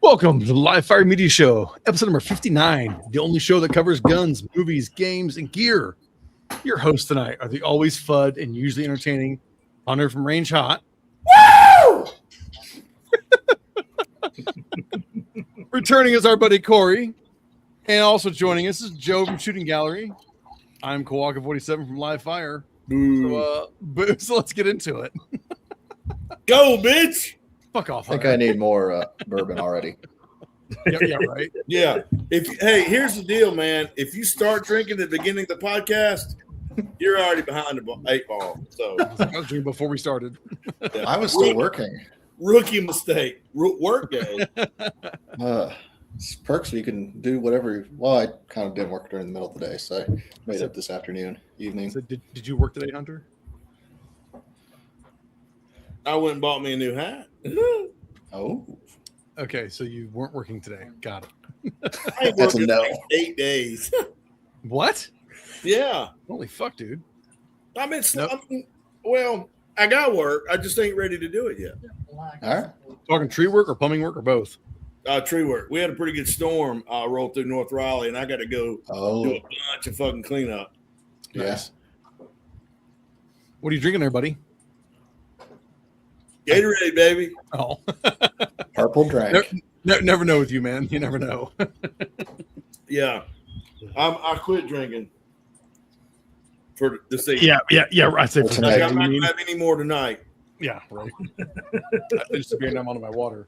Welcome to the Live Fire Media Show, episode number 59, the only show that covers guns, movies, games, and gear. Your hosts tonight are the always fun and usually entertaining Hunter from Range Hot. Woo! Returning is our buddy Corey. And also joining us is Joe from Shooting Gallery. I'm Kawaka 47 from Live Fire. So let's get into it. Go, bitch! Fuck off. I think I need more bourbon already. Yeah, right. Yeah. Hey, here's the deal, man. If you start drinking at the beginning of the podcast, you're already behind the 8 ball. So I was drinking before we started. I was still working. Rookie mistake. Work day. It's perks you can do whatever. Well, I kind of didn't work during the middle of the day, so I made it this evening. So did you work today, Hunter? I went and bought me a new hat. Oh. Okay, so you weren't working today. Got it. I ain't That's a working no. like 8 days. What? Yeah. Holy fuck, dude. Well, I got work. I just ain't ready to do it yet. All right. Talking tree work or plumbing work or both? Tree work. We had a pretty good storm roll through North Raleigh, and I got to go do a bunch of fucking cleanup. Yes. What are you drinking there, buddy? Gatorade, baby. Oh. Purple drink. Never know with you, man. You never know. Yeah. I quit drinking for the sake. Yeah. I'd say for Tonight. I'm not going to have any more tonight. Yeah, right. I finished the beer and I'm on my water.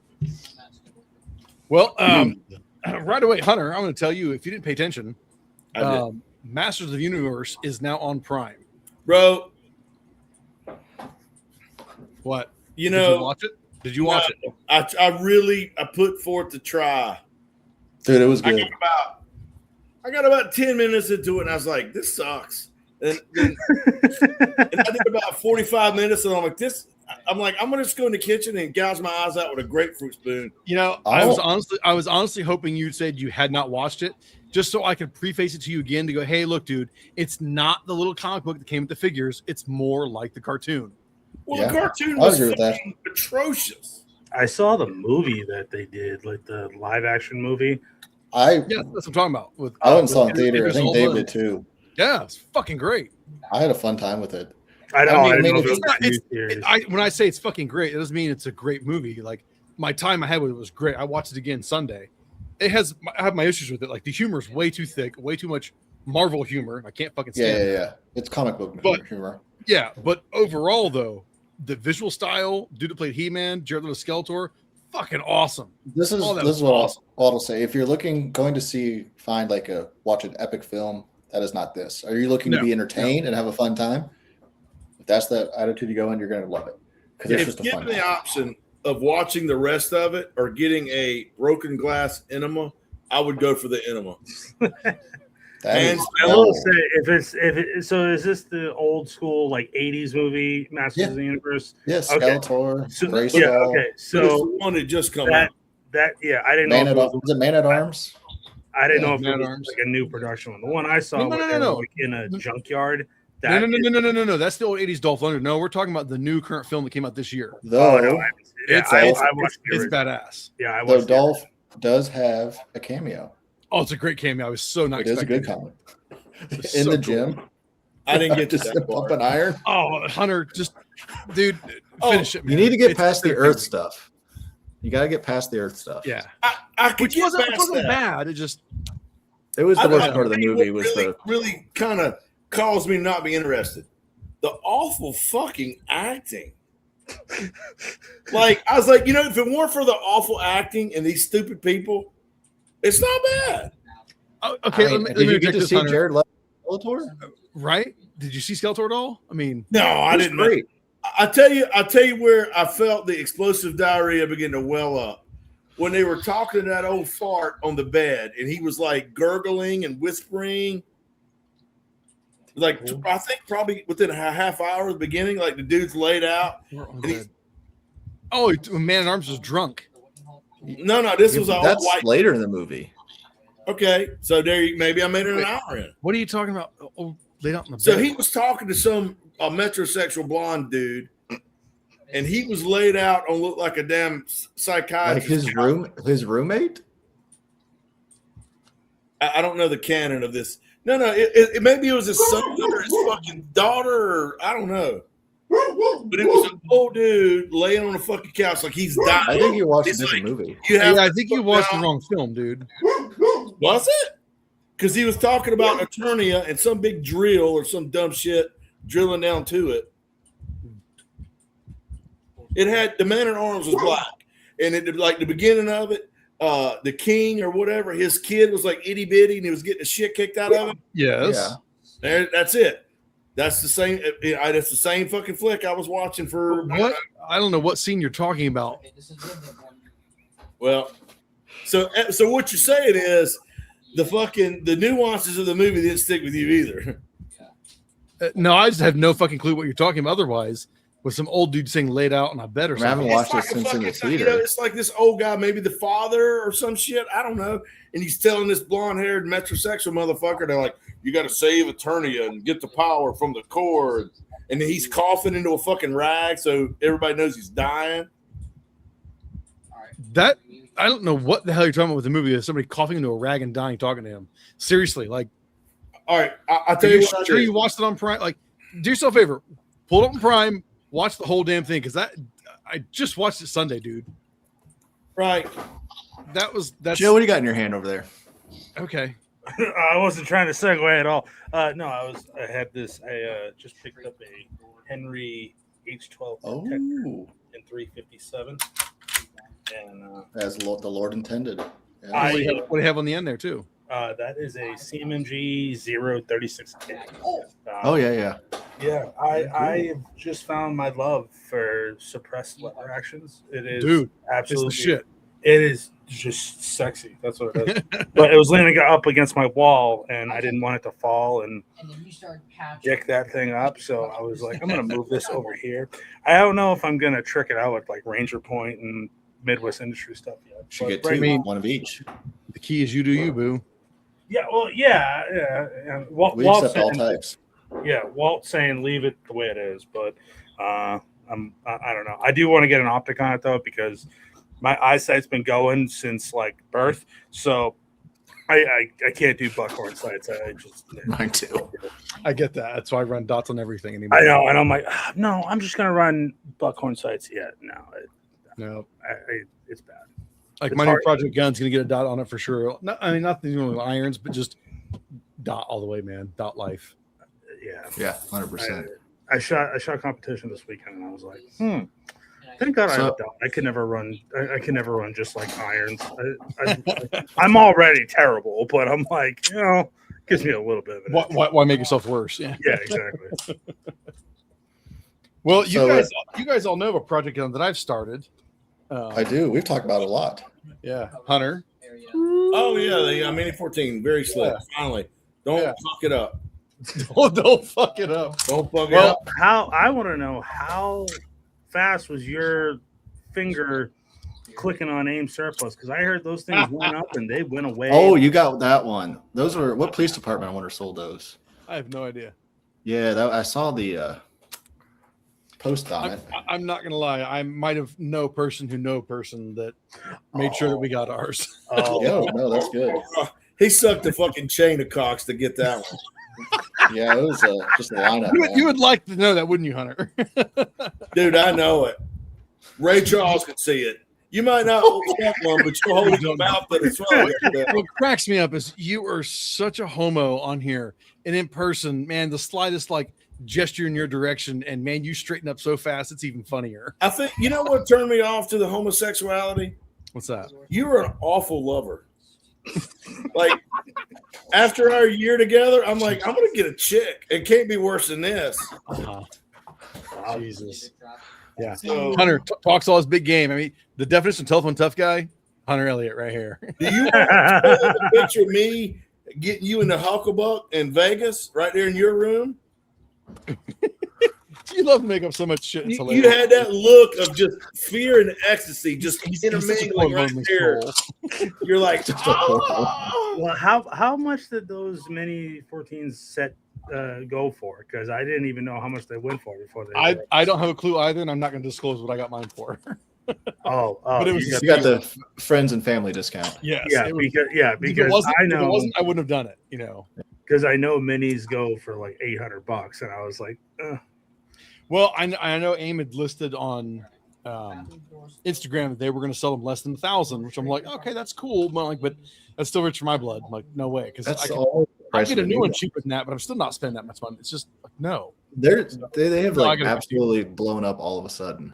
Well, right away, Hunter, I'm going to tell you, if you didn't pay attention, Masters of the Universe is now on Prime. Bro. What? Did you watch it? Did you watch it? I put forth the try. Dude, it was good. I got about 10 minutes into it, and I was like, this sucks. And I did about 45 minutes, and I'm like, I'm going to just go in the kitchen and gouge my eyes out with a grapefruit spoon. You know, I was honestly hoping you said you had not watched it, just so I could preface it to you again to go, hey, look, dude, it's not the little comic book that came with the figures. It's more like the cartoon. Well, the cartoon was atrocious. I saw the movie that they did, like the live action movie. Yeah, that's what I'm talking about. I went and saw it in theater. I think Dave did too. Yeah, it's fucking great. I had a fun time with it. When I say it's fucking great, it doesn't mean it's a great movie. Like, my time I had with it was great. I watched it again Sunday. I have my issues with it. Like, the humor is way too thick, way too much Marvel humor. I can't fucking stand it. Yeah. It's comic book humor. Yeah, but overall, though, the visual style, dude that played He-Man, Jared Leto Skeletor, fucking awesome. This is what I'll say. If you're going to watch an epic film, that is not this. Are you looking to be entertained and have a fun time? If that's the attitude you go in, you're going to love it. Because it's just a fun time. Given the option of watching the rest of it or getting a broken glass enema, I would go for the enema. I will say, is this the old school like 80s movie Masters of the Universe? Yes, okay. Skeletor. Okay. So the one that just come out. I didn't know. Was it Man at Arms? I didn't know if it was like a new production one. The one I saw was like in a junkyard. No. That's the old 80s Dolph Lundgren. No, we're talking about the new current film that came out this year. It's badass. Yeah, I watched Dolph does have a cameo. Oh, it's a great cameo. I was so not expecting it. It is a good comment. In the gym. I didn't get to just pump an iron. Oh, Hunter, dude, finish it, man. You need to get past the Earth stuff. You got to get past the Earth stuff. Yeah. Which wasn't bad. It was the worst part of the movie. Really kind of caused me to not be interested. The awful fucking acting. Like, I was like, if it weren't for the awful acting and these stupid people, it's not bad. Okay, did you get to see Jared Leto Skeletor? Right? Did you see Skeletor at all? I mean, no, I didn't. Great. I tell you where I felt the explosive diarrhea begin to well up when they were talking to that old fart on the bed, and he was like gurgling and whispering. Like, I think probably within a half hour of the beginning, like the dude's laid out. Man at Arms was drunk. No, this was all that's white. Later in the movie. Okay, so maybe I made it an hour in. What are you talking about? Oh, laid out in the bed. So he was talking to some metrosexual blonde dude, and he was laid out on look like a damn psychiatrist. Like his roommate. I don't know the canon of this. No, it maybe it was his son or his fucking daughter, or I don't know. But it was an old dude laying on a fucking couch like he's dying. I think you watched a different movie. I think you watched the wrong film, dude. Was it? Because he was talking about Eternia and some big drill or some dumb shit drilling down to it. It had the man in arms was black, and it like the beginning of it. The king or whatever, his kid was like itty bitty, and he was getting the shit kicked out of him. Yes, that's it. That's the same. That's the same fucking flick I was watching for. What? I don't know what scene you're talking about. Well, so what you're saying is the nuances of the movie didn't stick with you either. No, I just have no fucking clue what you're talking about. Otherwise, with some old dude saying laid out on a bed or something. I haven't watched this since in the theater. It's like this old guy, maybe the father or some shit. I don't know. And he's telling this blonde-haired metrosexual motherfucker, they're like, you got to save Eternia and get the power from the core. And then he's coughing into a fucking rag so everybody knows he's dying. That I don't know what the hell you're talking about with the movie. There's somebody coughing into a rag and dying talking to him. Seriously, like. All right, I'll tell you what. Sure, you watched it on Prime. Like, do yourself a favor, pull it up on Prime, watch the whole damn thing because I just watched it Sunday, dude. Right. That's Joe. What do you got in your hand over there? Okay. I wasn't trying to segue at all. No, I just picked up a Henry H12 detector in 357, and as the Lord intended. Yeah. What do you have on the end there too? That is a CMMG 036K. Oh yeah. Yeah, I just found my love for suppressed lever actions. It is, dude, absolutely it's the shit. It is just sexy. That's what it is. But it was leaning up against my wall, and I didn't want it to fall and pick that thing up. So I was like, I'm going to move this over here. I don't know if I'm going to trick it out with like Ranger Point and Midwest Industry stuff yet. Should get two, one of each. The key is you do you, boo. Yeah, well, yeah. We accept all types. Yeah, Walt's saying leave it the way it is, but I don't know. I do want to get an optic on it though because my eyesight's been going since like birth, so I can't do buckhorn sights. I just mine too. I get that. That's why I run dots on everything anymore. I know, and I'm like, no, I'm just gonna run buckhorn sights. Yeah, no, it's bad. Like my new Project Gun's gonna get a dot on it for sure. No, I mean not the with irons, but just dot all the way, man. Dot life. Yeah, 100%. I shot competition this weekend, and I was like, thank God I have a dot. I can never run. I can never run just like irons. I'm already terrible, but I'm like, gives me a little bit of it. Why make yourself worse? Yeah, exactly. Well, you guys all know of a project gun that I've started. I do. We've talked about it a lot. Yeah, Hunter. Oh yeah, the Mini 14, very slick. Yeah. Finally, don't fuck it up. Don't fuck it up. Don't fuck it up. How I want to know how fast was your finger clicking on aim surplus? Because I heard those things went up and they went away. Oh, you got that one. Those were what police department I wonder sold those? I have no idea. Yeah, I saw the post on it. I'm not gonna lie. I might have know person that made sure that we got ours. No, that's good. He sucked a fucking chain of cocks to get that one. Yeah, it was just a lineup. You would like to know that, wouldn't you, Hunter? Dude, I know it. Ray Charles could see it. You might not want one, but you're holding your mouth that it's fine. What cracks me up is you are such a homo on here, and in person, man, the slightest like gesture in your direction, and man, you straighten up so fast, it's even funnier. I think you know what turned me off to the homosexuality? What's that? You were an awful lover. Like after our year together, I'm like, I'm gonna get a chick. It can't be worse than this. Jesus. Yeah. So, Hunter talks all his big game. I mean, the definition of telephone tough guy, Hunter Elliott right here. Do you want to picture me getting you in the Hucklebuck in Vegas right there in your room? You love to make up so much shit. You had that look of just fear and ecstasy, just intermingling right there. You're like, Well, how much did those mini 14s set go for? Because I didn't even know how much they went for before they. I don't have a clue either, and I'm not going to disclose what I got mine for. But it was you got the friends and family discount. Yes, because if it wasn't, I wouldn't have done it. Because I know minis go for like $800, and I was like, Well, I know AIM had listed on Instagram that they were going to sell them less than 1,000, which I'm like, okay, that's cool. But that's still rich for my blood. I'm like, no way, because I get a new one cheaper than that, but I'm still not spending that much money. It's just like, no. They have like absolutely blown up all of a sudden.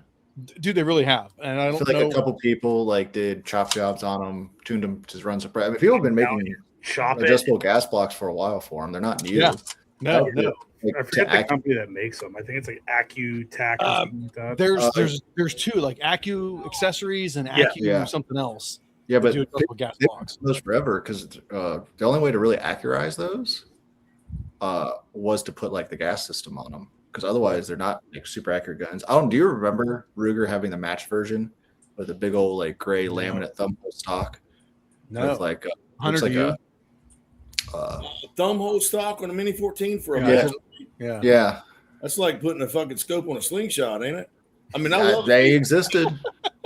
Dude, they really have, and I don't feel like know. A couple people like did chop jobs on them, tuned them to run some. I mean, people have been making adjustable gas blocks for a while for them. They're not new. Yeah. No. Like, I forget the company that makes them. I think it's like AccuTac or something like that. There's two, like Accu Accessories and Accu something else. Yeah, but gas blocks those forever because the only way to really accurize those was to put like the gas system on them. Because otherwise they're not like super accurate guns. Do you remember Ruger having the match version with a big old like gray laminate thumbhole stock? No, with like a thumbhole stock on a Mini 14 for a match. Yeah. That's like putting a fucking scope on a slingshot, ain't it? I mean, they existed,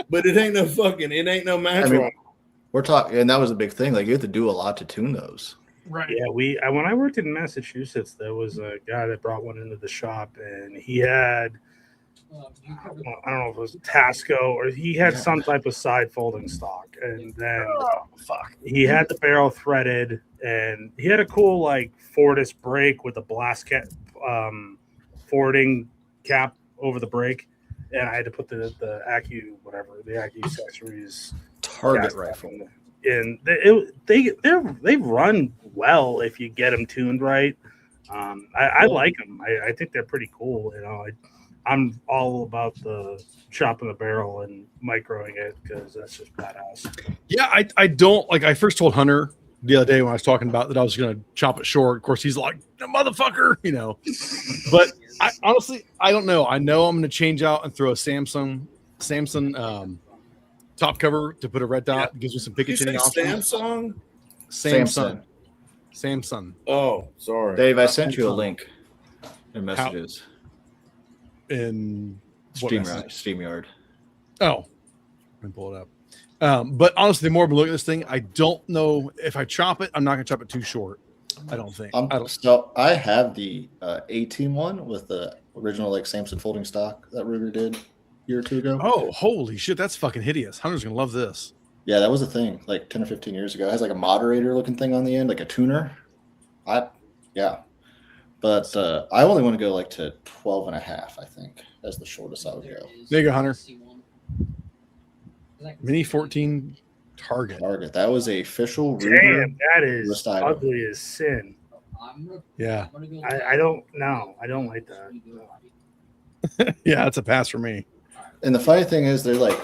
but it ain't no match. We're talking, and that was a big thing. Like you have to do a lot to tune those. Right. Yeah, when I worked in Massachusetts, there was a guy that brought one into the shop, and he had, I don't know if it was Tasco or he had some type of side folding stock, and then he had the barrel threaded, and he had a cool like Fortis brake with a blast cap, forwarding cap over the brake, and I had to put the Accu Accessories target rifle. And they run well if you get them tuned right. I like them. I think they're pretty cool. I'm all about the chopping the barrel and microing it because that's just badass. Yeah, I don't like. I first told Hunter the other day when I was talking about that I was going to chop it short. Of course, he's like, "No, motherfucker," But I honestly, I don't know. I know I'm going to change out and throw a Samsung top cover to put a red dot. Gives me some picketing options. Samsung. Oh, sorry, Dave. I sent you a link in messages. In StreamYard. Oh, let me pull it up. But honestly, the more I'm looking at this thing, I don't know if I chop it. I'm not going to chop it too short. I don't think. So I have the 18 one with the original like Samson folding stock that Ruger did a year or two ago. Oh, holy shit, that's fucking hideous. Hunter's gonna love this. Yeah, that was a thing like 10 or 15 years ago. It has like a moderator looking thing on the end, like a tuner. But I only want to go like to 12 and a half, I think. That's the shortest I would go. There you go, Hunter. Mini 14 target. That was a official Ruger. Damn, that is ugly as sin. Yeah. I don't know. I don't like that. Yeah, it's a pass for me. And the funny thing is they're like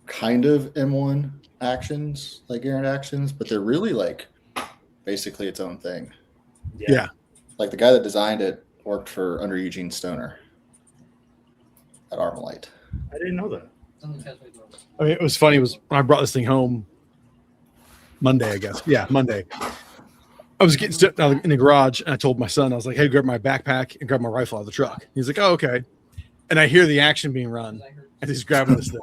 kind of M1 actions, like Garand actions, but they're really like basically its own thing. Yeah. Like the guy that designed it worked for under Eugene Stoner at Armalite. I didn't know that. I mean, it was funny. It was when I brought this thing home Monday, I guess. Yeah, Monday. I was getting stuck in the garage, and I told my son, I was like, "Hey, grab my backpack and grab my rifle out of the truck." He's like, "Oh, okay." And I hear the action being run, and he's grabbing this thing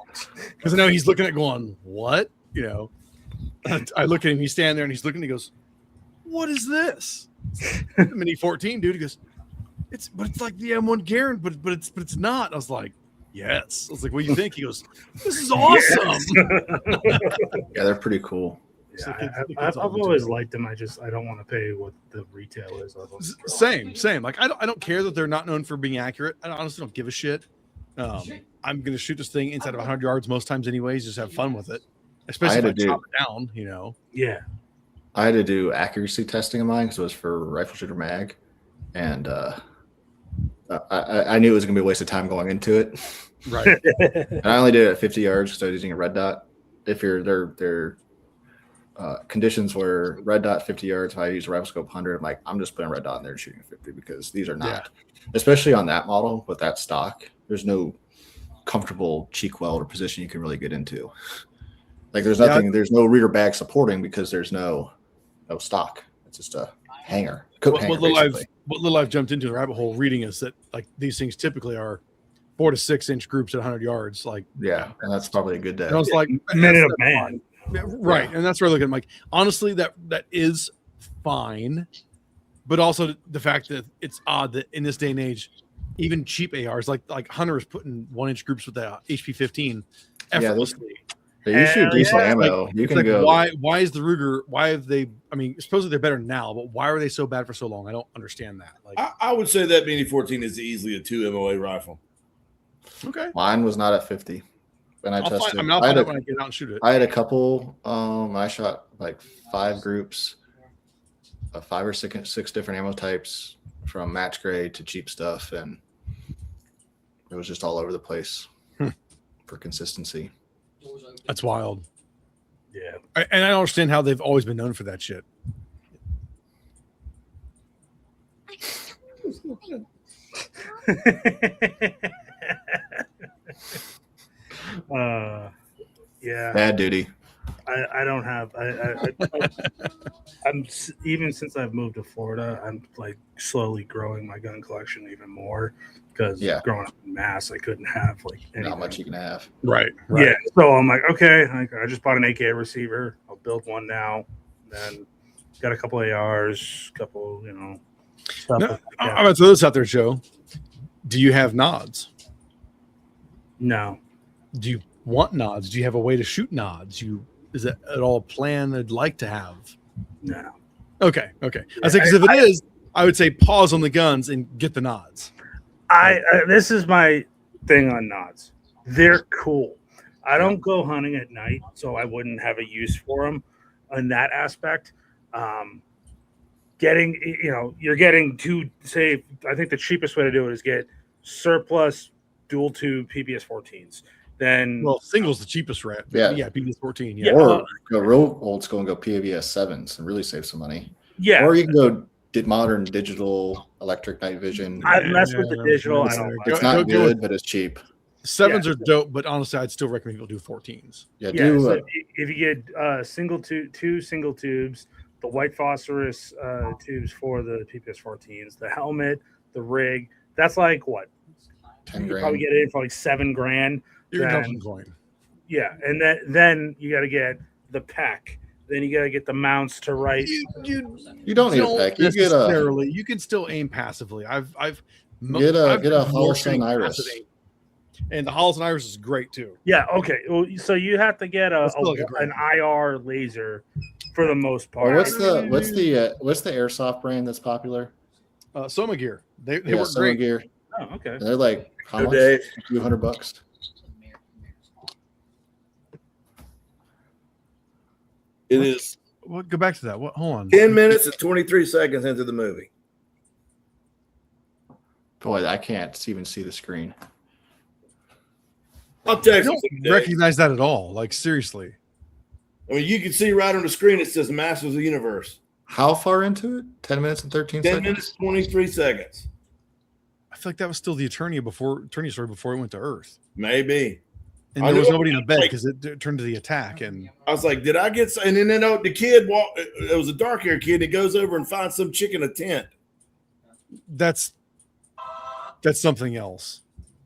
because I know he's looking at going, "What?" I look at him. He's standing there, and he's looking. He goes, "What is this?" Mini 14, dude. He goes, it's like the M1 Garand, but it's not. I was like, yes. I was like, what do you think? He goes, this is awesome. Yeah, they're pretty cool. Yeah, I've always liked them. I don't want to pay what the retail is. Same. Like I don't care that they're not known for being accurate. I honestly don't give a shit. I'm gonna shoot this thing inside of 100 yards most times, anyways. Just have fun with it, especially if I chop it down. Yeah. I had to do accuracy testing of mine because it was for Rifle Shooter Mag, and I knew it was gonna be a waste of time going into it. Right. And I only did it at 50 yards because I was using a red dot. If their conditions were red dot 50 yards, if I use a rifle scope 100, I'm just putting a red dot in there and shooting at 50 because these are not, especially on that model with that stock. There's no comfortable cheek weld or position you can really get into. Like there's nothing, there's no rear bag supporting because there's no stock. It's just hanger. Coat hanger, What little I've jumped into the rabbit hole reading is that like these things typically are 4 to 6 inch groups at 100 yards. Like, yeah, and that's probably a good day. And I was like, minute of man. Right. Yeah. And that's where I look at it. I'm like, honestly, that is fine. But also the fact that it's odd that in this day and age, even cheap ARs like Hunter is putting 1 inch groups with the HP 15 effortlessly. Yeah, you shoot decent ammo. Like, you can like go. Why is the Ruger? Why have they? I mean, supposedly they're better now, but why are they so bad for so long? I don't understand that. Like, I would say that Mini 14 is easily a 2 MOA rifle. Okay, mine was not at 50 when I tested. I'll find out when I get out and shoot it. I had a couple. I shot like 5 groups, 5 or 6 different ammo types, from match grade to cheap stuff, and it was just all over the place for consistency. That's wild. Yeah. And I don't understand how they've always been known for that shit. Yeah. Bad duty. I don't have. I'm even since I've moved to Florida, I'm like slowly growing my gun collection even more because growing up in Mass, I couldn't have like anything. Not much you can have. Right. Yeah. So I'm like, okay, I just bought an AK receiver. I'll build one now. Then got a couple ARs, couple, stuff. No, I'm about to throw this out there, Joe. Do you have nods? No. Do you want nods? Do you have a way to shoot nods? Is that at all a plan they'd like to have? No. Okay. I say because if it is, I would say pause on the guns and get the nods. This is my thing on nods. They're cool. I don't go hunting at night, so I wouldn't have a use for them in that aspect. You're getting to say, I think the cheapest way to do it is get surplus dual tube PPS 14s. Then single's the cheapest rat. Yeah, PPS 14. Yeah, or go real old school and go PVS 7s and really save some money. Yeah, or you can go modern digital electric night vision. I mess with the digital. It's not good, but it's cheap. 7s are dope, but honestly, I'd still recommend people do 14s. So if you get two single tubes, the white phosphorus tubes for the PPS 14s, the helmet, the rig, that's like what? 10 you grand. Probably get it for like $7,000. You're dumping coin. Yeah, and then you got to get the pack. Then you got to get the mounts to right. You don't need a pack. You get you can still aim passively. I've get a Holocene Iris. And the Holocene Iris is great too. Yeah. Okay. Well, so you have to get an IR laser for the most part. Well, what's the airsoft brand that's popular? Soma Gear. They work great. Gear. Oh, okay. And they're like how much? $200. It is. Well, go back to that. What? Hold on. 10 minutes and 23 seconds into the movie. Boy, I can't even see the screen. I'll text you. I don't recognize that at all. Like, seriously. I mean, you can see right on the screen it says Masters of the Universe. How far into it? 10 minutes and 13 seconds? 10 minutes, 23 seconds. I feel like that was still the Eternia story before it went to Earth. Maybe. And there was nobody in the bed because it turned to the attack. And I was like, did I get... And then the kid walked... It was a dark-haired kid. He goes over and finds some chick in a tent. That's something else.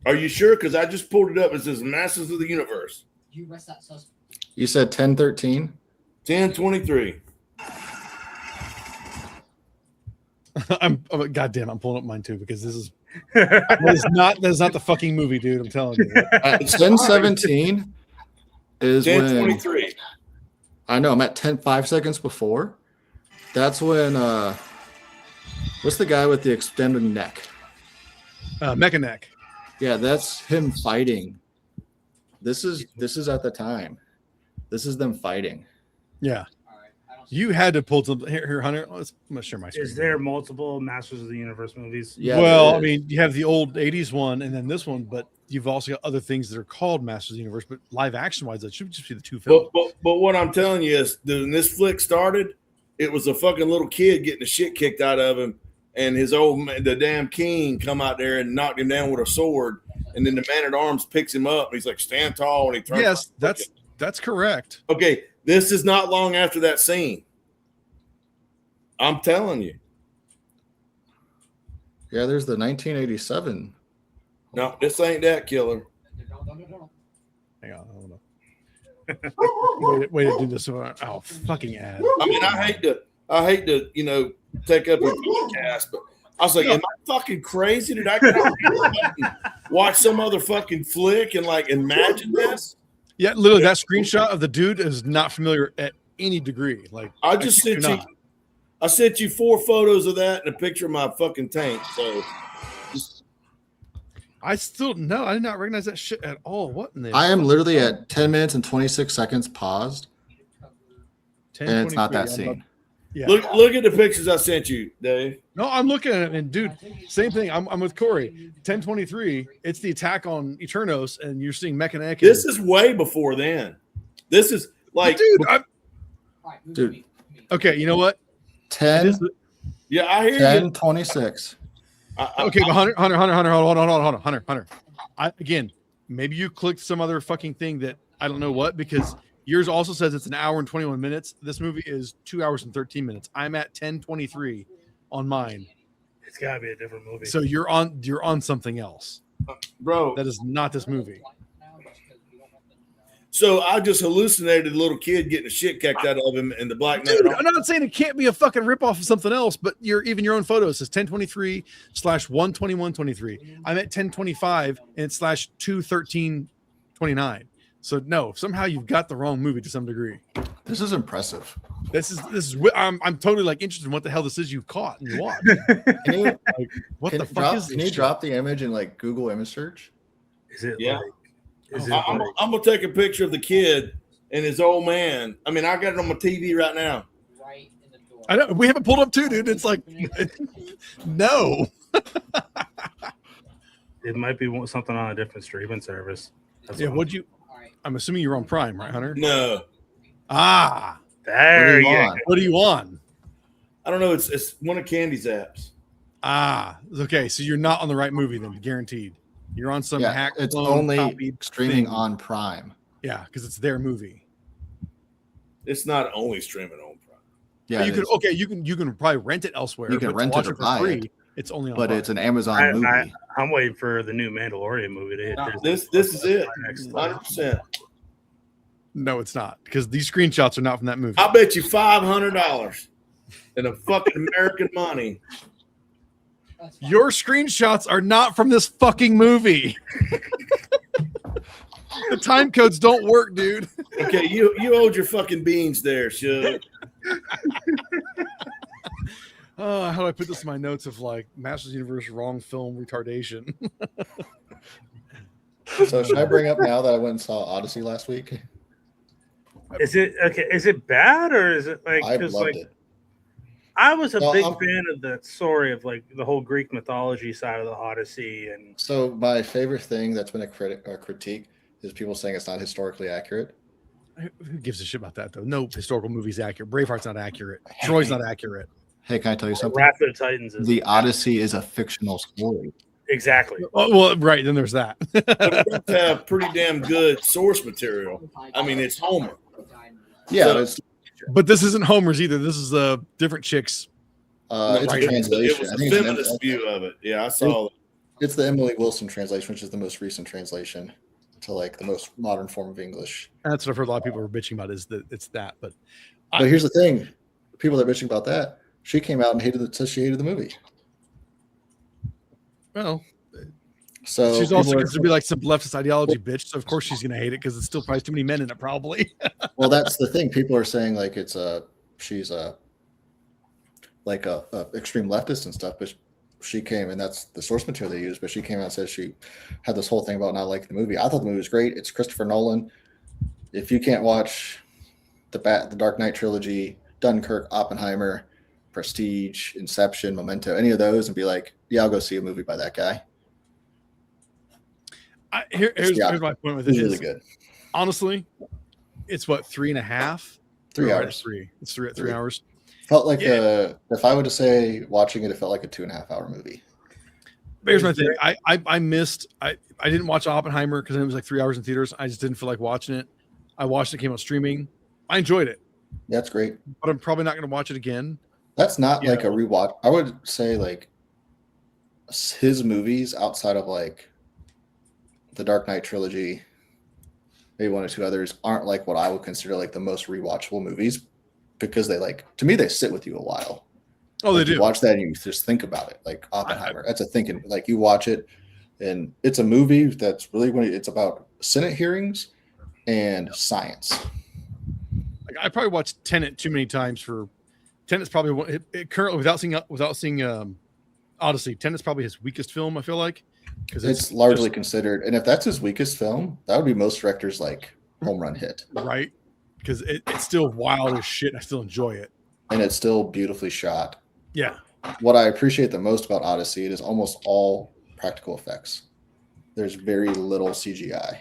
Are you sure? Because I just pulled it up. It says Masters of the Universe. You arrest that suspect. You said 10:13? 10:23. I'm goddamn. I'm pulling up mine too because this is that is not the fucking movie, dude. I'm telling you. 10:17 is 10:23. I know. I'm at 5 seconds before. That's when. What's the guy with the extended neck? Mecha Neck. Yeah, that's him fighting. This is at the time. This is them fighting. Yeah. You had to pull to here, Hunter. I'm gonna share my screen. Is there multiple Masters of the Universe movies? Yeah. Well, I mean, you have the old '80s one, and then this one, but you've also got other things that are called Masters of the Universe. But live action wise, that should just be the two films. But what I'm telling you is, when this flick started, it was a fucking little kid getting the shit kicked out of him, and the damn king come out there and knocked him down with a sword, and then the man at arms picks him up. And he's like, "Stand tall," and he turns. Yes, that's correct. Okay, this is not long after that scene. I'm telling you. Yeah, there's the 1987. No, this ain't that killer. Hang on, hold on. Way to do this. Oh, fucking ad. I mean, I hate to, take up your podcast, but I was like, am I fucking crazy? Did I watch some other fucking flick and like imagine this? Yeah, literally, that screenshot of the dude is not familiar at any degree. Like, I sent you 4 photos of that and a picture of my fucking tank. So I did not recognize that shit at all. What in the? I am literally at 10 minutes and 26 seconds paused, and it's not that scene. Yeah. Look at the pictures I sent you, Dave. No, I'm looking at it, and dude, same thing. I'm with Corey. 1023. It's the attack on Eternos, and you're seeing Mechanic. This is way before then. This is like, Dude. Okay, you know what? 10. Yeah, I hear 10, you. 26. Okay, but Hunter, hold on, Hunter. Again, maybe you clicked some other fucking thing that I don't know what, because yours also says it's an hour and 21 minutes. This movie is 2 hours and 13 minutes. I'm at 10:23 on mine. It's gotta be a different movie. So you're on something else, Bro. That is not this movie. So I just hallucinated a little kid getting the shit kicked out of him in the Black Knight. Dude, I'm not saying it can't be a fucking ripoff of something else, but even your own photo says 1023/12123. I'm at 1025 and it's /21329. So no, somehow you've got the wrong movie to some degree. This is impressive. This is I'm totally like interested in what the hell this is you caught and you watched. What the fuck is this? Can you drop the image in like Google image search? Is it? Yeah. I'm I'm gonna take a picture of the kid and his old man. I mean, I got it on my TV right now. Right in the door. I know we have it pulled up too, dude. It's like no. It might be something on a different streaming service. Yeah, I'm assuming you're on Prime, right, Hunter? No, There you go. What are you on? I don't know. It's one of Candy's apps. Okay. So you're not on the right movie then, guaranteed. You're on some hack. It's clone, only copied streaming thing. on Prime. Yeah, because it's their movie. It's not only streaming on Prime. Yeah, you can probably rent it elsewhere. You can but to rent watch it or for buy free, it. It's only on but Prime. it's an Amazon movie. I'm waiting for the new Mandalorian movie to hit. This is it. 100%. No, it's not, because these screenshots are not from that movie. I bet you $500 in a fucking American money. Your screenshots are not from this fucking movie. The time codes don't work, dude. Okay, you hold your fucking beans there, Shug. How do I put this in my notes of like Masters Universe wrong film retardation? So should I bring up now that I went and saw Odyssey last week? Is it okay? Is it bad or is it like? I loved it. I was a big fan of the story of like the whole Greek mythology side of the Odyssey, and so my favorite thing that's been a critique is people saying it's not historically accurate. Who gives a shit about that though? No historical movie's accurate. Braveheart's not accurate. Troy's not accurate. Hey, can I tell you something? Wrath of the Titans is The Odyssey is a fictional story. exactly. Oh, well, right then there's that. It does have pretty damn good source material. I mean, it's Homer. Yeah, So- But this isn't Homer's either. This is different chicks. it's Right. a translation. It was I a think it's feminist view of it. Yeah, I saw it. It's the Emily Wilson translation, which is the most recent translation to like the most modern form of English. That's what I've heard a lot of people are bitching about is that it's that. But But here's the thing: the people that are bitching about that, she came out and said she hated the movie. well, So she's also people considered to be like some leftist ideology bitch. So of course she's gonna hate it because it's still probably too many men in it, probably. well, that's the thing. People are saying like she's like a extreme leftist and stuff, but she came, and that's the source material they use. But she came out and said she had this whole thing about not liking the movie. I thought the movie was great. It's Christopher Nolan. If you can't watch the Dark Knight trilogy, Dunkirk, Oppenheimer, Prestige, Inception, Memento, any of those, and be like, yeah, I'll go see a movie by that guy. Here's my point with it. It's really good. Honestly, it's what 3.5, 3 Or hours. It's 3 hours. Felt like if I were to say watching it, it felt like a 2.5 hour movie. But here's my thing. I missed. I didn't watch Oppenheimer because it was like 3 hours in theaters. I just didn't feel like watching it. I watched it. Came out streaming. I enjoyed it, That's great. but I'm probably not going to watch it again. That's not like a rewatch. I would say like his movies outside of like the Dark Knight trilogy, maybe one or two others, aren't like what I would consider like the most rewatchable movies because they like, to me, they sit with you a while. Oh, like they do. You watch that and you just think about it. Like Oppenheimer, that's a thinking. Like you watch it, and it's a movie that's really when it's about Senate hearings and science. Like I probably watched Tenet too many times for. Tenet's probably one currently without seeing Odyssey. Tenet's probably his weakest film. I feel like because it's largely considered, and if that's his weakest film, that would be most directors' like home run hit, right? Because it's still wild as shit. And I still enjoy it, and it's still beautifully shot. Yeah. What I appreciate the most about Odyssey, it is almost all practical effects. There's very little CGI.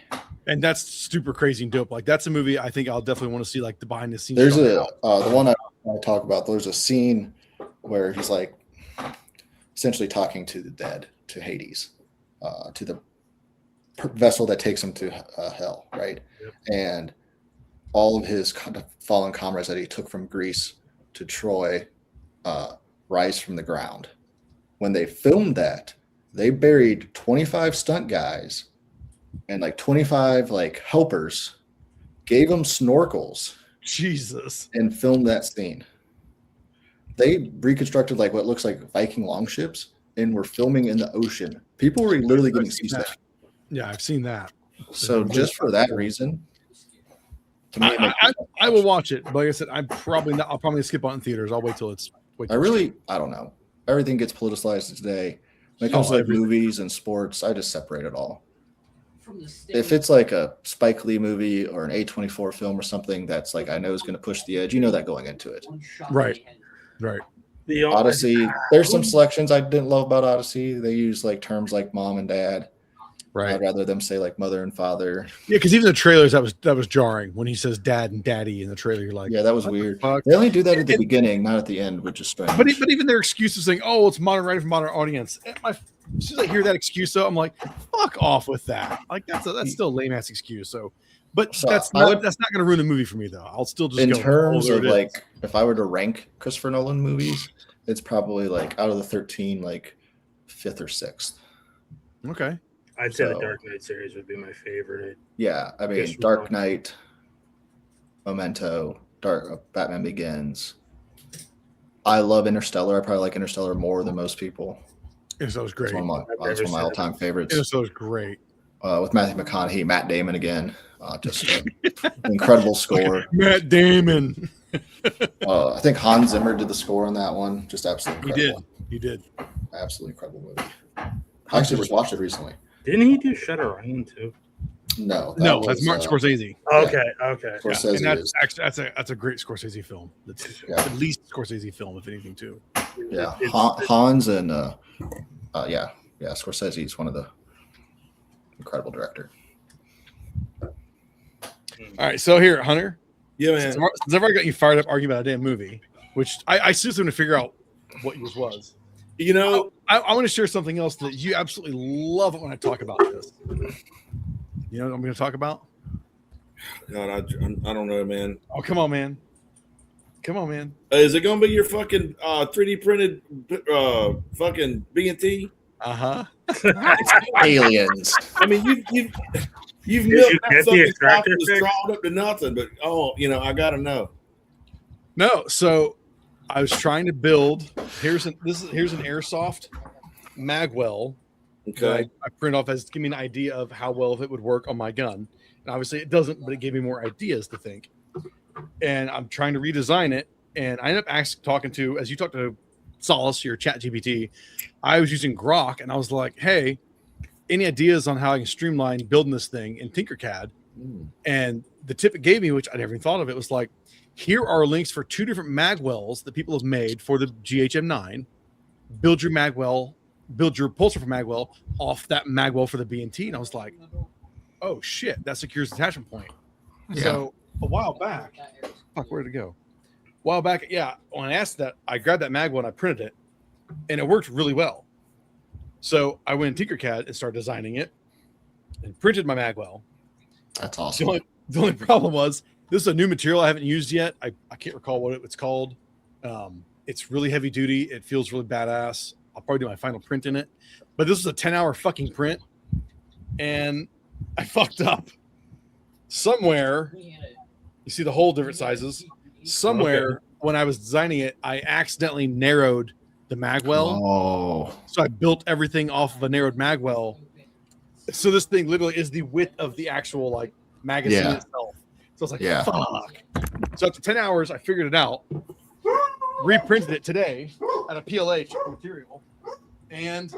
And that's super crazy and dope. Like that's a movie I think I'll definitely want to see like the behind the scenes. There's the one I talk about. There's a scene where he's like essentially talking to the dead, to Hades, to the vessel that takes him to hell, right? Yep. And all of his fallen comrades that he took from Greece to Troy rise from the ground. When they filmed that, they buried 25 stunt guys and like 25 like helpers, gave them snorkels, Jesus, and filmed that scene. They reconstructed like what looks like Viking longships and were filming in the ocean. People were literally getting seasick. Yeah, I've seen that. So just for that reason, to me, I will watch it. But like I said, I'll probably skip on in theaters. I'll wait till it's. I don't know. Everything gets politicized today. When it comes to like movies and sports, I just separate it all. If it's like a Spike Lee movie or an A24 film or something that's like I know is going to push the edge, you know that going into it. Right. The Odyssey, there's some selections I didn't love about Odyssey. They use like terms like mom and dad. Right. I'd rather them say like mother and father. Yeah, because even the trailers that was jarring when he says dad and daddy in the trailer. You're like, yeah, that was weird. They only do that at the beginning, not at the end, which is strange. But even their excuses saying, "Oh, it's modern writing for modern audience." As soon as I hear that excuse, though, I'm like, "Fuck off with that!" Like that's still a lame ass excuse. That's not going to ruin the movie for me, though. I'll still just in terms of like if I were to rank Christopher Nolan movies, it's probably like out of the 13, like 5th or 6th. Okay. I'd say the Dark Knight series would be my favorite. Yeah, I mean, Dark Knight, Memento, Batman Begins. I love Interstellar. I probably like Interstellar more than most people. Interstellar's great. It's one of my all-time favorites. Interstellar's great. With Matthew McConaughey, Matt Damon again. Just incredible score. Okay. Matt Damon. I think Hans Zimmer did the score on that one. Just absolutely incredible. He did. Absolutely incredible movie. I actually just watched it recently. Didn't he do Shutter Island too? No, that's Martin Scorsese. Okay. Scorsese that's a great Scorsese film. That's at least Scorsese film, if anything, too. Yeah, Hans and Scorsese is one of the incredible director. All right, so here, Hunter. Yeah, man. Since I've already got you fired up arguing about a damn movie, which I seriously want to figure out what yours was. You know, I want to share something else that you absolutely love it when I talk about this. You know what I'm going to talk about? God, I don't know, man. Oh, come on, man. Is it going to be your fucking 3D printed fucking B&T? Uh-huh. Aliens. I mean, you've milked that something drawn up to nothing, but I got to know. No, so I was trying to build. Here's an airsoft magwell. Okay. I print off as give me an idea of how well if it would work on my gun. And obviously it doesn't, but it gave me more ideas to think. And I'm trying to redesign it. And I ended up talking to, as you talked to Solace, your chat GPT, I was using Grok and I was like, hey, any ideas on how I can streamline building this thing in Tinkercad? And the tip it gave me, which I never even thought of, it was like, here are links for 2 different magwells that people have made for the GHM9. Build your pulser for magwell off that magwell for the B&T. And I was like, oh shit, that secures the attachment point. Yeah. So a while back, where'd it go? A while back, when I asked that, I grabbed that magwell and I printed it and it worked really well. So I went in Tinkercad and started designing it and printed my magwell. That's awesome. The only problem was this is a new material I haven't used yet. I can't recall what it's called. It's really heavy duty. It feels really badass. I'll probably do my final print in it. But this was a 10-hour fucking print, and I fucked up. Somewhere, you see the whole different sizes. Somewhere when I was designing it, I accidentally narrowed the magwell. Oh. So I built everything off of a narrowed magwell. So this thing literally is the width of the actual like magazine itself. So I was like, fuck. So after 10 hours, I figured it out, reprinted it today at a PLH material, and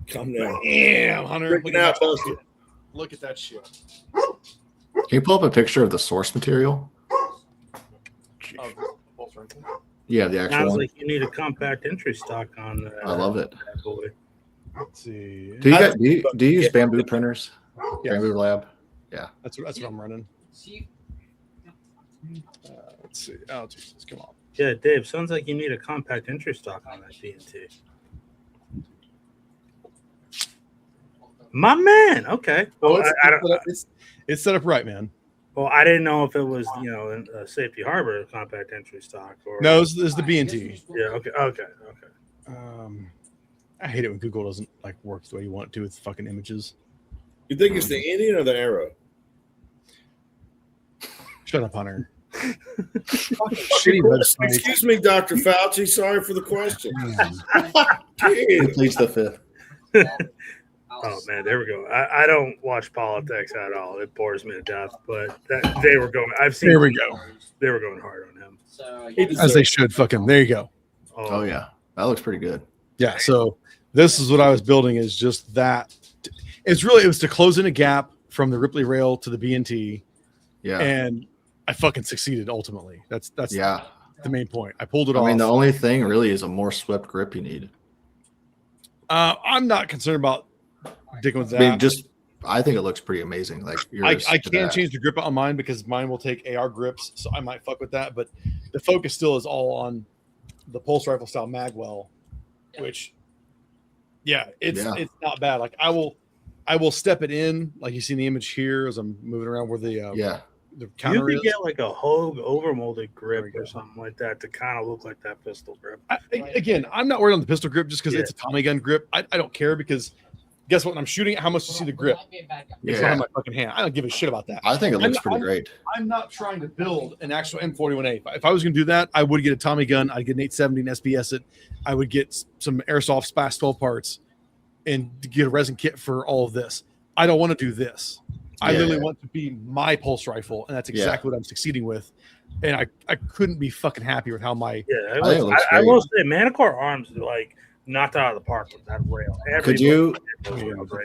damn, Hunter, look at that shit. Look at that shit. Can you pull up a picture of the source material? Yeah, the actual Sounds one. like you need a compact entry stock on that. I love it. Boy. Let's see. Do you use bamboo printers? Yeah. Bamboo Lab? Yeah. That's what I'm running. Let's see. Oh, Jesus, come on. Yeah, Dave, sounds like you need a compact entry stock on that BNT. My man. Okay. Well, it's set up right, man. Well, I didn't know if it was, a Safety Harbor compact entry stock or no. This is the BNT. Yeah. Okay. I hate it when Google doesn't like work the way you want it to with fucking images. You think it's the Indian or the arrow? Shut up, Hunter. Excuse me, Dr. Fauci. Sorry for the question. Please the fifth. Oh man, there we go. I don't watch politics at all. It bores me to death. But they were going. I've seen. There we go. They were going hard on him. As they should. Fucking. There you go. Oh yeah, that looks pretty good. Yeah. So this is what I was building. Is just that. It was to close in a gap from the Ripley rail to the BNT. Yeah. And I fucking succeeded ultimately. That's the main point. I pulled it off. I mean, the only thing really is a more swept grip you need. I'm not concerned about digging with that. I mean, I think it looks pretty amazing. Like I can't change the grip on mine because mine will take AR grips, so I might fuck with that. But the focus still is all on the pulse rifle style magwell, which, it's not bad. Like I will step it in, like you see in the image here as I'm moving around where the counter you could get like a Hogue overmolded grip or something like that to kind of look like that pistol grip. Again, I'm not worried on the pistol grip just because it's a Tommy gun grip. I don't care because guess what? When I'm shooting, how much you see the grip? It's not in my fucking hand. I don't give a shit about that. I think it looks pretty great. I'm not trying to build an actual M41A. If I was going to do that, I would get a Tommy gun. I'd get an 870 and SBS it. I would get some Airsoft Splash 12 parts and get a resin kit for all of this. I don't want to do this. I literally want to be my pulse rifle, and that's exactly what I'm succeeding with. And I couldn't be fucking happy with how my I will say Manticore Arms like knocked out of the park with that rail. Could you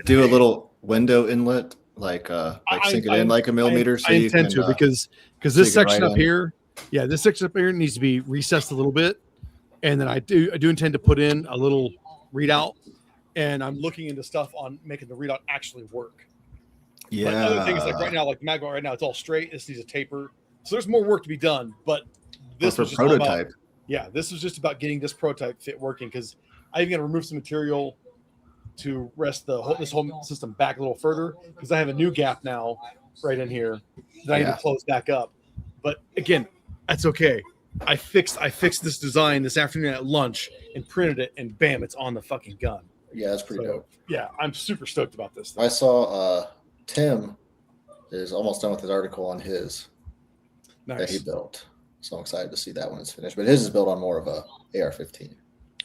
do a little window inlet, like sink it in like a millimeter? I intend to because this section up here, this section up here needs to be recessed a little bit, and then I do intend to put in a little readout, and I'm looking into stuff on making the readout actually work. Yeah. But other things like right now, like magwell right now, it's all straight. This needs a taper, so there's more work to be done. But this was just prototype. This was just about getting this prototype fit working because I even got to remove some material to rest this whole system back a little further because I have a new gap now right in here that I need to close back up. But again, that's okay. I fixed this design this afternoon at lunch and printed it, and bam, it's on the fucking gun. Yeah, that's pretty dope. Yeah, I'm super stoked about this thing. I saw Tim is almost done with his article on his that he built. So I'm excited to see that when it's finished. But his is built on more of a AR-15.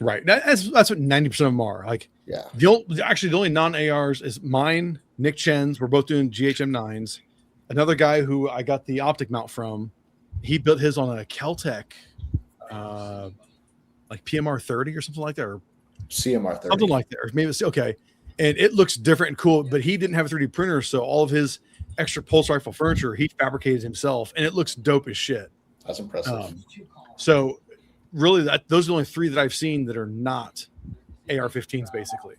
Right. That's what 90% of them are. Like, the only non-ARs is mine, Nick Chen's. We're both doing GHM9s. Another guy who I got the optic mount from, he built his on a Keltec, like PMR 30 or something like that, or CMR 30, something like that, or maybe it's okay. And it looks different and cool, but he didn't have a 3D printer, so all of his extra pulse rifle furniture he fabricated himself, and it looks dope as shit. That's impressive. So really, those are the only three that I've seen that are not AR-15s, basically.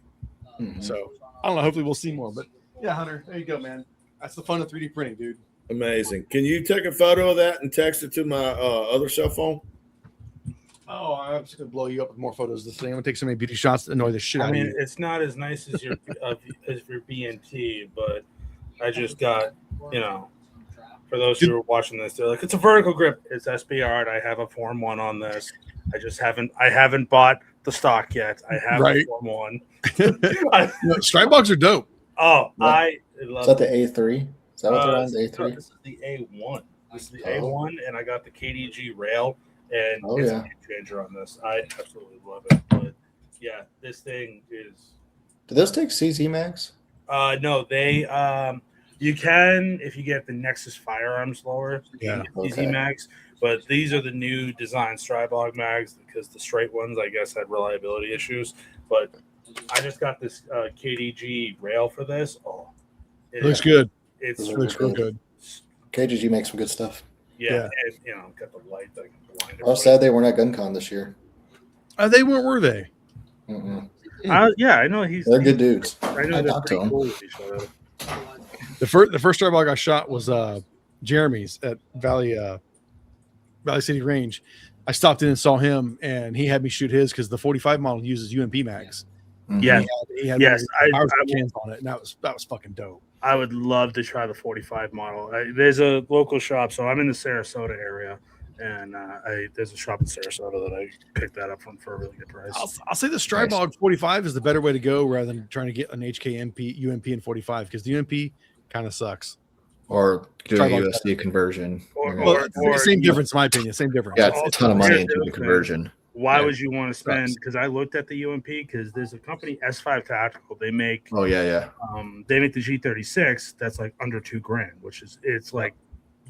Mm-hmm. So I don't know. Hopefully, we'll see more. But yeah, Hunter, there you go, man. That's the fun of 3D printing, dude. Amazing. Can you take a photo of that and text it to my other cell phone? Oh, I'm just gonna blow you up with more photos this thing. I'm gonna take so many beauty shots to annoy the shit out of you. I mean, it's not as nice as your BNT, but I just got For those who are watching this, they're like, it's a vertical grip. It's SBR. I have a Form 1 on this. I haven't bought the stock yet. I have a Form 1. Stribogs are dope. Oh, Yeah. I love Is that the A3? Is that what they're on? The No, A3? this is the A1. This is the A1, and I got the KDG rail, and it's a game changer on this. I absolutely love it. But yeah, this thing is. Do those take CZ mags? No, they you can if you get the Nexus Firearms lower, CZ mags. But these are the new design Stribog mags because the straight ones, I guess, had reliability issues. But I just got this KDG rail for this. Oh, it looks good. It looks real good. KDG makes some good stuff. Yeah. And, got the light that can blind. I was sad they weren't at GunCon this year. They weren't, were they? Yeah, I know they're good dudes. I know they're pretty cool with each other. The first Stribog I shot was Jeremy's at Valley City Range. I stopped in and saw him, and he had me shoot his because the 45 model uses UMP mags. Yeah, he had yes, cans on it, and that was fucking dope. I would love to try the 45 model. There's a local shop, so I'm in the Sarasota area, and there's a shop in Sarasota that I picked that up from for a really good price. I'll say the Stribog 45 is the better way to go rather than trying to get an HK UMP and 45 because the UMP kind of sucks. Or do a USD conversion. Or same difference, in my opinion. Same difference. Yeah, it's a ton of money into the conversion. Why would you want to spend? Because I looked at the UMP because there's a company S5 Tactical. They make they make the G36 that's like under $2,000, which is like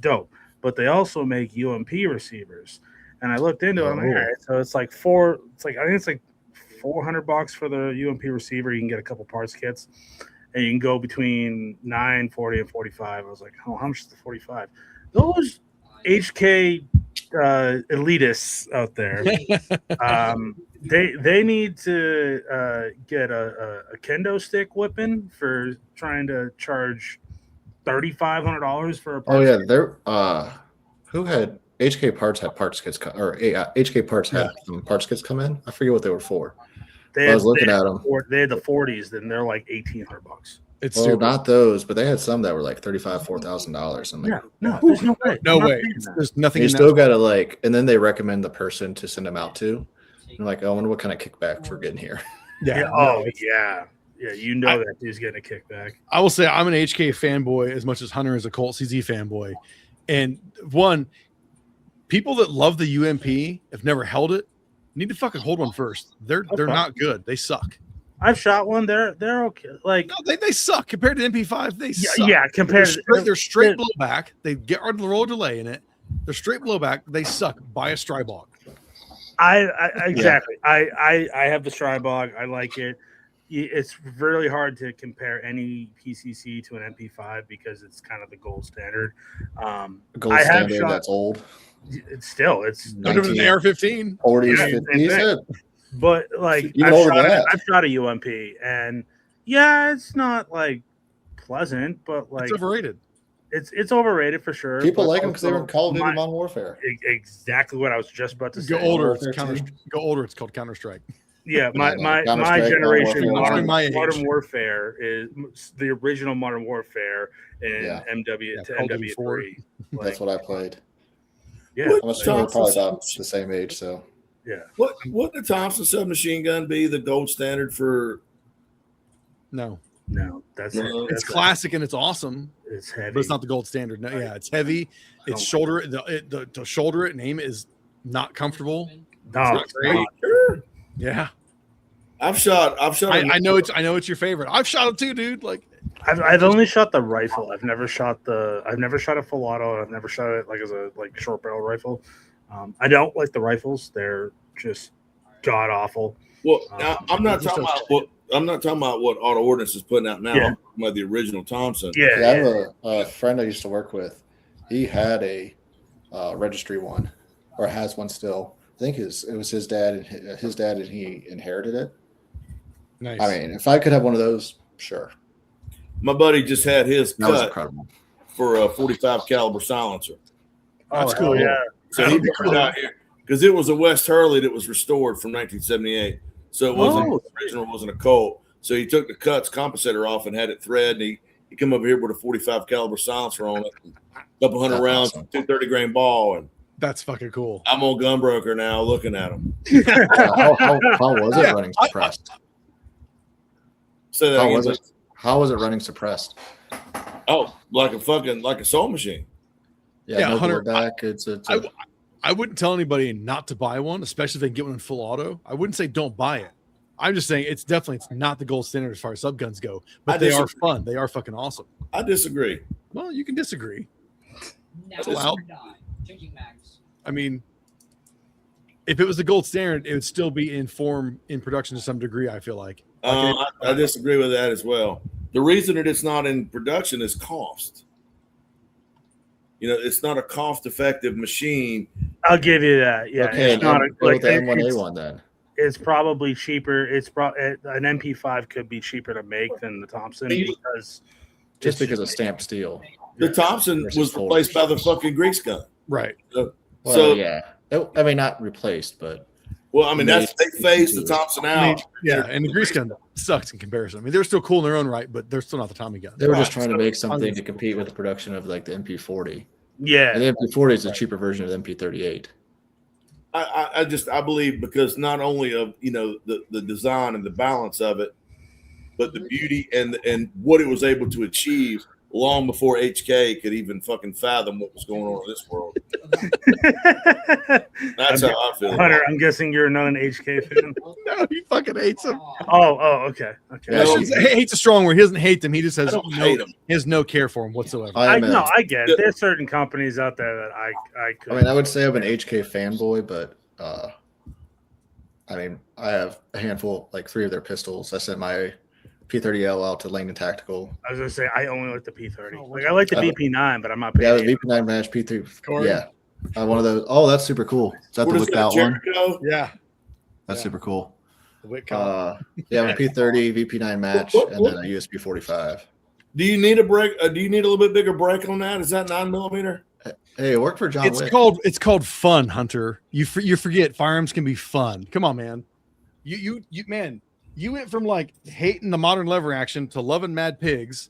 dope. But they also make UMP receivers, and I looked into it. I'm like, all right, so it's like I think it's like $400 for the UMP receiver. You can get a couple parts kits, and you can go between 9, 40, and 45. I was like, oh, how much is the 45? Those HK elitists out there, they need to get a kendo stick whipping for trying to charge $3,500 for a part. Oh yeah, they're who had HK parts had parts kits HK parts had some parts kits come in. I forget what they were for. I was looking at them. They had the 40s, then they're like $1,800. It's not those, but they had some that were like $4,000. I'm like, there's no way. No way. There's nothing. You still gotta and then they recommend the person to send them out to. You're like, I wonder what kind of kickback for getting here. Yeah. Yeah. You know that dude's getting a kickback. I will say I'm an HK fanboy as much as Hunter is a Colt CZ fanboy. And people that love the UMP have never held it. Need to fucking hold one first. They're not good. They suck. I've shot one. They're okay. Like they suck compared to MP5. They suck. Yeah, compared they're straight blowback. They get rid of the roll delay in it. They're straight blowback. They suck. Buy a Stribog. Exactly. I have the Stribog. I like it. It's really hard to compare any PCC to an MP5 because it's kind of the gold standard. Gold standard that's old. It's better than the AR-15. 40s, 50s. But like I've shot a UMP, and it's not like pleasant, but like it's overrated. It's overrated for sure. People like them because they were in Call of Duty Modern Warfare. Exactly what I was just about to say. Go older, it's called Counter-Strike. Yeah, my generation, Modern Warfare is the original Modern Warfare in MW3. That's what I played. Yeah, I'm assuming we're probably about the same age, so. Yeah. Wouldn't the Thompson submachine gun be the gold standard for? No, it's classic and it's awesome. It's heavy, but it's not the gold standard. No, it's heavy. It's shoulder. The shoulder it and aim it is not comfortable. No, it's great. Sure. Yeah, I've shot. I know it's your favorite. I've shot it too, dude. Like I've only shot the rifle. I've never shot a full auto. I've never shot it as a short barrel rifle. I don't like the rifles. They're just god awful. Well, I'm not talking about what Auto Ordnance is putting out now. I'm talking about the original Thompson. I have a friend I used to work with. He had a registry one, or has one still. I think it was his dad and he inherited it. Nice. I mean, if I could have one of those, sure. My buddy just had his cut for a 45 caliber silencer. That's cool. Yeah. So he put it out here because it was a West Hurley that was restored from 1978. So it wasn't original, wasn't a Colt. So he took the cuts compensator off and had it thread, and You come over here with a 45 caliber silencer on it, a couple hundred That's rounds, awesome. 230 grain ball, and That's fucking cool. I'm on Gunbroker now looking at them. How was it running suppressed? Say that How again, was it? please. How was it running suppressed? Oh, like a soul machine. Yeah, no Hunter, back. It's I wouldn't tell anybody not to buy one, especially if they get one in full auto. I wouldn't say don't buy it. I'm just saying it's not the gold standard as far as subguns go, but they are fun. They are fucking awesome. I disagree. Well, you can disagree. That's allowed. I mean, if it was the gold standard, it would still be in production to some degree, I feel like. I disagree with that as well. The reason that it's not in production is cost. You know, it's not a cost-effective machine. I'll give you that. Yeah, okay. it's not Like the M1A1 then. It's probably cheaper. An MP5 could be cheaper to make than the Thompson because Because of stamped steel. The Thompson was replaced by the fucking Greeks gun. Right. So yeah. I mean, not replaced, but well, I mean, they phased the Thompson out. And the Grease gun sucks in comparison. I mean, they're still cool in their own right, but they're still not the Tommy gun. they were just trying to make something to compete with the production of like the MP40. Yeah, And the MP40 is a cheaper version of the MP38. I believe because not only of the design and the balance of it, but the beauty and what it was able to achieve long before HK could even fucking fathom what was going on in this world. That's how I feel. Hunter, I'm guessing you're not an HK fan. No, he fucking hates them. Okay. Yeah, Hate's a strong word. He doesn't hate them. He just has hate them. He has no care for them whatsoever. I get it. There's certain companies out there that I could. I mean, I would say I'm an HK fanboy, but I mean, I have a handful, like 3 of their pistols. I sent my P30L out to Langdon Tactical. I was gonna say I only like the P30. Like I like the VP9, but I'm not. Yeah, the VP9 match P3. Yeah, one of those. Oh, that's super cool. Is that the looked out one? Yeah, that's super cool. The yeah, a P30 VP9 match and then a USB 45. Do you need a brake? Do you need a little bit bigger brake on that? Is that 9mm? Hey, it worked for John Wick. It's called fun, Hunter. You forget firearms can be fun. Come on, man. You went from like hating the modern lever action to loving Mad Pigs,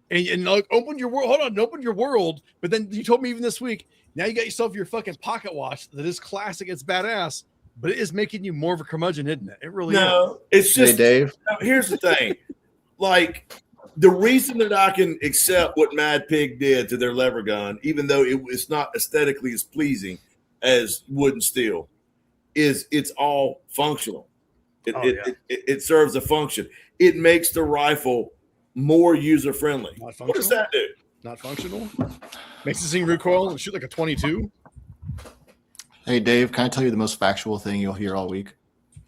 and like opened your world. Hold on, opened your world. But then you told me even this week, now you got yourself your fucking pocket watch that is classic. It's badass, but it is making you more of a curmudgeon, isn't it? It really is. It's just Dave. Here's the thing, like the reason that I can accept what Mad Pig did to their lever gun, even though it's not aesthetically as pleasing as wood and steel, is it's all functional. It serves a function. It makes the rifle more user friendly. What does that do? Not functional. Makes it sing recoil and shoot like a 22. Hey, Dave, can I tell you the most factual thing you'll hear all week?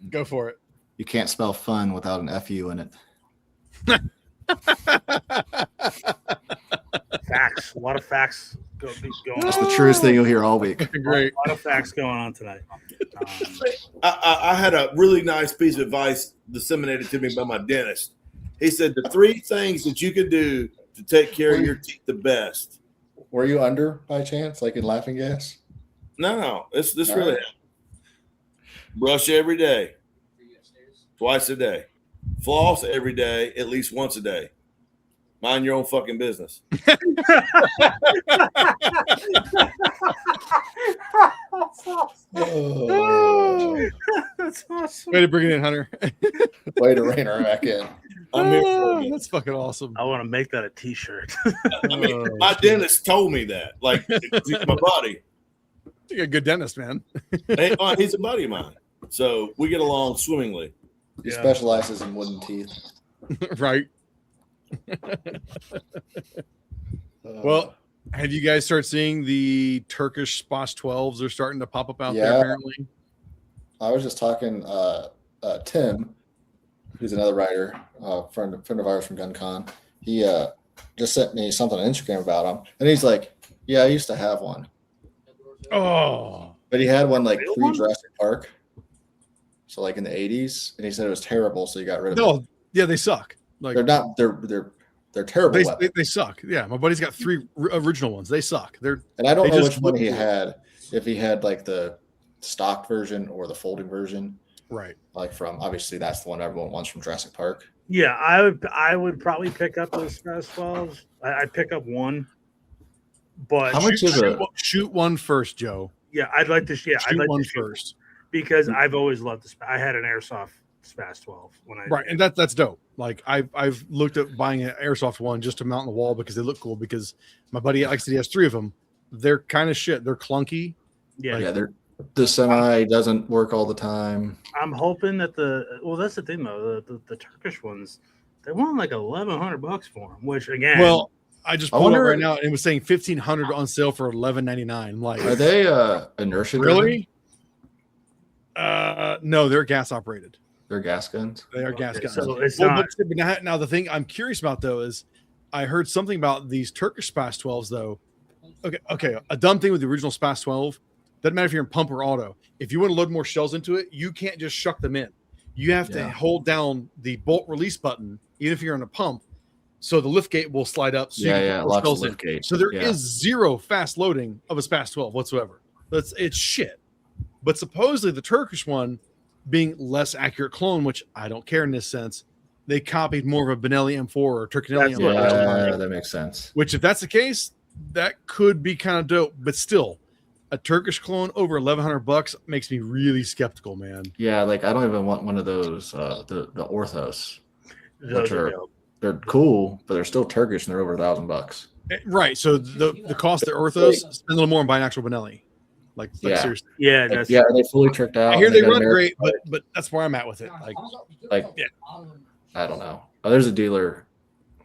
Go for it. You can't spell fun without an FU in it. Facts. A lot of facts going That's on. the truest thing you'll hear all week. Great. A lot of facts going on tonight. I had a really nice piece of advice disseminated to me by my dentist. He said the 3 things that you can do to take care of your teeth the best. Were you under by chance, like in laughing gas? No, this really happened. Brush every day, twice a day. Floss every day, at least once a day. Mind your own fucking business. That's awesome. Way to bring it in, Hunter. Way to rein her back in. I'm here for it. That's fucking awesome. I want to make that a T-shirt. I mean, my dentist told me that. Like, he's my buddy. You're a good dentist, man. He's a buddy of mine. So we get along swimmingly. He specializes in wooden teeth. Right. Well, have you guys started seeing the Turkish Sposs 12s are starting to pop up out there apparently? I was just talking Tim, who's another writer, friend of ours from GunCon. He just sent me something on Instagram about him, and he's like, "Yeah, I used to have one." Oh, but he had one like pre-Jurassic Park, so like in the '80s, and he said it was terrible, so he got rid of it. No, yeah, they suck. Like they're not. They're terrible. They suck. Yeah, my buddy's got 3 original ones. They suck. And I don't know which one he had. If he had like the stock version or the folding version, right? Like from obviously that's the one everyone wants from Jurassic Park. Yeah, I would probably pick up those Fast 12s. I'd pick up one, but How much is a shoot one first, Joe? yeah, I'd like to. Yeah, I'd Shoot like one to shoot first. because I've always loved the. I had an airsoft Spaz 12 when I Right, and that's dope. Like I've looked at buying an airsoft one just to mount on the wall because they look cool. Because my buddy, like I said, he has 3 of them. They're kind of shit. They're clunky. Yeah, yeah, the semi doesn't work all the time. I'm hoping that that's the thing though. The Turkish ones, they want like $1,100 for them, which again, Well, I just pulled it wonder- right now and it was saying $1,500 on sale for $11.99. I'm like, Are they inertia? really? No, they're gas operated. They're gas guns. They are gas guns. so it's Well, not. but now the thing I'm curious about though is I heard something about these Turkish Spaz 12s though. Okay. A dumb thing with the original Spaz 12 doesn't matter if you're in pump or auto. If you want to load more shells into it, you can't just shuck them in. You have to hold down the bolt release button, even if you're in a pump, so the lift gate will slide up. So you can put more lots of shells lift in. gates. So there is zero fast loading of a Spaz 12 whatsoever. It's shit. But supposedly the Turkish one, being less accurate clone, which I don't care in this sense, they copied more of a Benelli M4 or Turkinelli M4. Yeah, that makes sense. Which, if that's the case, that could be kind of dope. But still, a Turkish clone over $1,100 makes me really skeptical, man. Yeah, like I don't even want one of those. The Orthos, Those are dope. they're cool, but they're still Turkish and they're over $1,000. Right. So the cost of Orthos, spend a little more on buying actual Benelli. Like seriously. Yeah, Like, yeah, they fully tricked out. I hear they got run American- great, but that's where I'm at with it. Like yeah. I don't know. There's a dealer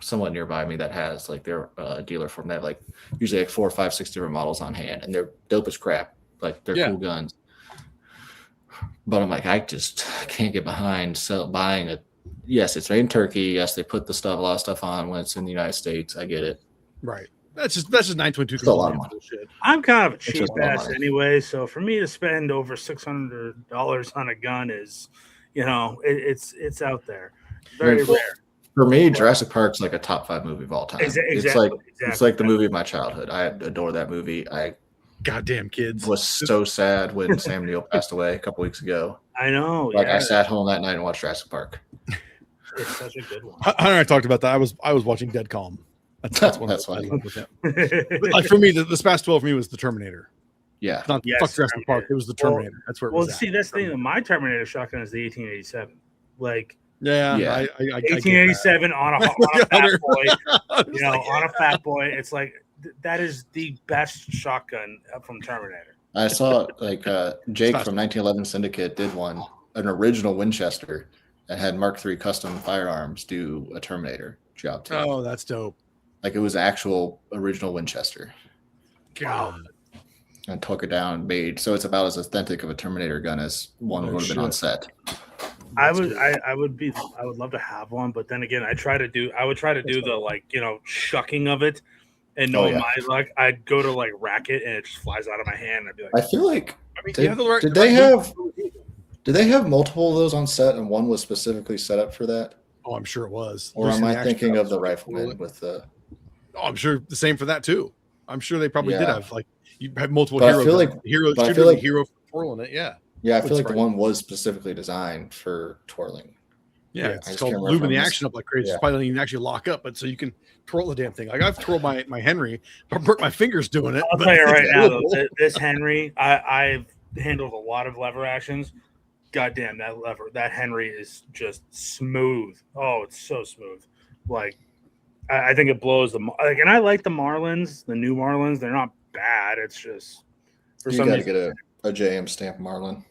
somewhat nearby me that has like they're a dealer from that, like usually like 4, 5, 6 different models on hand, and they're dope as crap. Like they're cool guns. But I'm like, I just can't get behind buying it. Yes, it's made in Turkey. Yes, they put a lot of stuff on when it's in the United States. I get it. Right. That's just 922. Still a lot of money. I'm kind of a cheap just a lot of ass money. anyway, so for me to spend over $600 on a gun is, it's out there. Very rare. For me, Jurassic Park's like a top 5 movie of all time. Exactly. It's like the movie of my childhood. I adore that movie. I goddamn kids was so sad when Sam Neill passed away a couple weeks ago. I know. Like I sat home that night and watched Jurassic Park. It's such a good one. Hunter and I talked about that. I was watching Dead Calm. That's one That's I funny. love with him. But like for me, the Spaz 12 for me was the Terminator. Yeah. It's not Yes, fuck Jurassic Park. It was the Terminator. That's where it was. See, that's the thing. My Terminator shotgun is the 1887. Like, Yeah. Yeah. I 1887 on a fat boy. on On a fat boy. It's like that is the best shotgun from Terminator. I saw like Jake from 1911 Syndicate did an original Winchester that had Mark III custom firearms do a Terminator job too. Oh, that's dope. Like it was actual original Winchester. God. And took it down and made so it's about as authentic of a Terminator gun as one would have been on set. I would love to have one, but then again, I would try to do the shucking of it, and knowing my luck, I'd go to like rack it and it just flies out of my hand. And I'd be like, I feel like did they have multiple of those on set and one was specifically set up for that? Oh, I'm sure it was. Or am I thinking of the Rifleman with the? Oh, I'm sure the same for that too. I'm sure they probably did have like you had multiple But heroes. I feel like hero twirling it. Yeah. Yeah, I feel like the one was specifically designed for twirling. Yeah, it's called lubing the action up like crazy. It's probably don't even actually lock up, but so you can twirl the damn thing. Like I've twirled my Henry, I burnt my fingers doing it. I'll tell you right now, though, this Henry, I've handled a lot of lever actions. Goddamn, that Henry is just smooth. Oh, it's so smooth. Like I think it blows and I like the Marlins, the new Marlins. They're not bad. It's just for some reason. You got to get a JM stamp Marlin.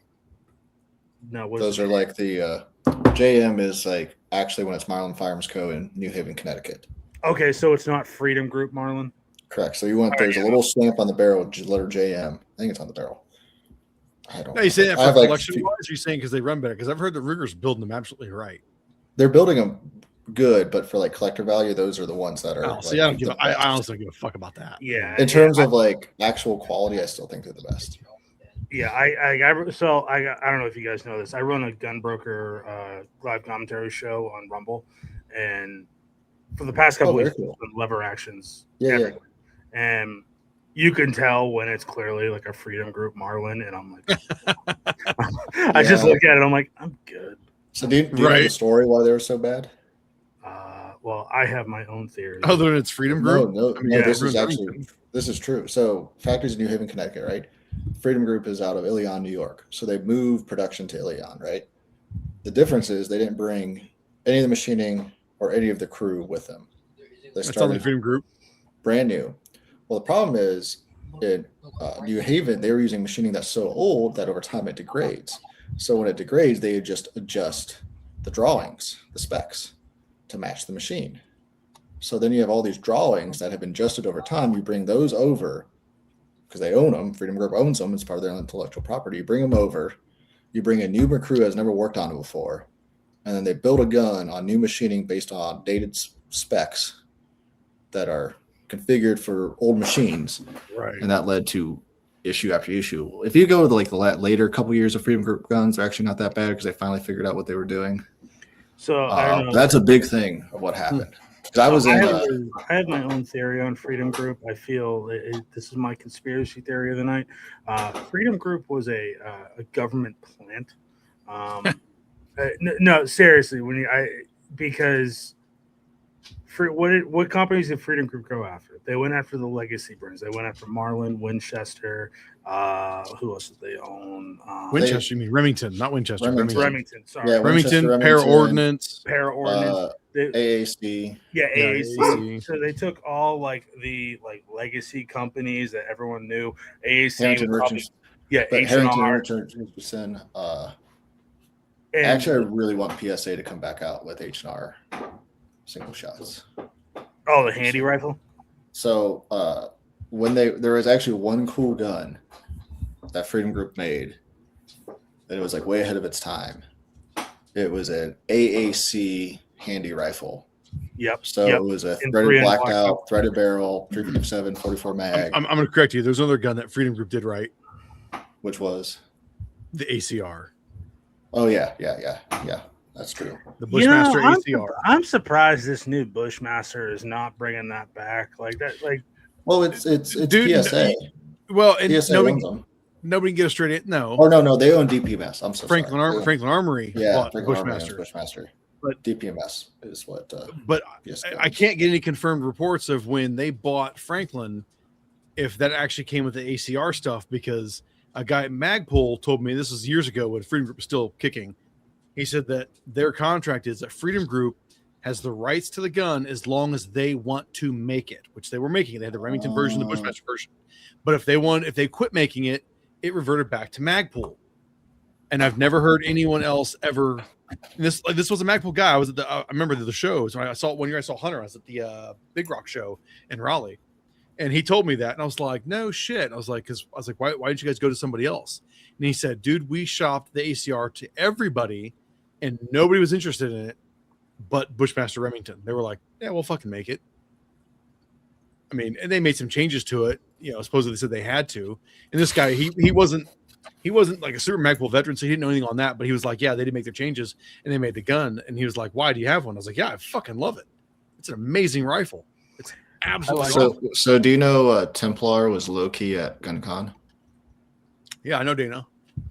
No, those are like the JM is like actually when it's Marlin Firearms Co. in New Haven, Connecticut. Okay, so it's not Freedom Group Marlin. Correct. So you want there's a little stamp on the barrel, letter JM. I think it's on the barrel. I don't. Now you say that for collection wise? You're saying because they run better? Because I've heard the Rigger's building them absolutely right. They're building them good, but for like collector value, those are the ones that are. I honestly don't give a fuck about that. Yeah. In terms of like actual quality, I still think they're the best. Yeah, I don't know if you guys know this. I run a gun broker live commentary show on Rumble, and for the past couple weeks, cool. Lever actions. Yeah. And you can tell when it's clearly like a Freedom Group Marlin, and I'm like, I just look at it, I'm like, I'm good. So do you know the story why they were so bad? Well, I have my own theory. Other than it's Freedom Group. No, I mean, this is everyone's actually Remington. this is true. So factories in New Haven, Connecticut, right? Freedom Group is out of Ilion, New York. So they moved production to Ilion, right? The difference is they didn't bring any of the machining or any of the crew with them. They That's on the started Freedom Group. brand new. Well, the problem is in New Haven, they were using machining that's so old that over time it degrades. So when it degrades, they just adjust the drawings, the specs, to match the machine. So then you have all these drawings that have been adjusted over time. You bring those over because they own them. Freedom Group owns them. It's part of their intellectual property. You bring them over. You bring a new crew that's never worked on it before. And then they build a gun on new machining based on dated specs that are configured for old machines. Right. And that led to issue after issue. If you go to the later couple years of Freedom Group guns, they're actually not that bad because they finally figured out what they were doing. So I don't know. That's a big thing of what happened. I was I have my own theory on Freedom Group. I feel this is my conspiracy theory of the night. Freedom Group was a government plant. No, seriously, because what companies did Freedom Group go after? They went after the legacy brands. They went after Marlin, Winchester. Who else did they own? Winchester, you mean Remington, not Winchester. Remington. Sorry, Yeah, Remington, Remington, Paraordnance. AAC. Yeah, AAC. AAC. So they took all the legacy companies that everyone knew. AAC, Harrington Richardson. Actually, I really want PSA to come back out with H&R single shots. Oh, the handy rifle. So when there was actually one cool gun that Freedom Group made, and it was way ahead of its time. It was an AAC handy rifle. Yep. So it was a threaded blacked out, threaded barrel, 357, 44 mag. I'm going to correct you. There's another gun that Freedom Group did right. Which was? The ACR. Oh, yeah. That's true. The Bushmaster ACR. I'm surprised this new Bushmaster is not bringing that back like that. Well, it's Dude, PSA. Well, and PSA owns them. Nobody can get a straight in. No. Oh, no. They own DPMS. I'm so Franklin sorry. Franklin Armory. Yeah, Bushmaster. But DPMS is what. But I can't get any confirmed reports of when they bought Franklin, if that actually came with the ACR stuff, because a guy at Magpul told me, this was years ago when Freedom Group was still kicking. He said that their contract is that Freedom Group has the rights to the gun as long as they want to make it, which they were making. They had the Remington version, the Bushmaster version. But if they quit making it, it reverted back to Magpul. And I've never heard anyone else ever. This was a Magpul guy. I remember the show. So I saw it one year. I saw Hunter. I was at the Big Rock show in Raleigh, and he told me that, and I was like, "No shit." I was like, "Why didn't you guys go to somebody else?" And he said, "Dude, we shopped the ACR to everybody, and nobody was interested in it, but Bushmaster Remington. They were like, yeah, we'll fucking make it." I mean, and they made some changes to it. Supposedly they said they had to. And this guy, he wasn't like a super Magpul veteran, so he didn't know anything on that. But he was like, yeah, they did make their changes, and they made the gun. And he was like, why do you have one? I was like, yeah, I fucking love it. It's an amazing rifle. It's absolutely. So do you know Templar was low key at GunCon? Yeah, I know Dana.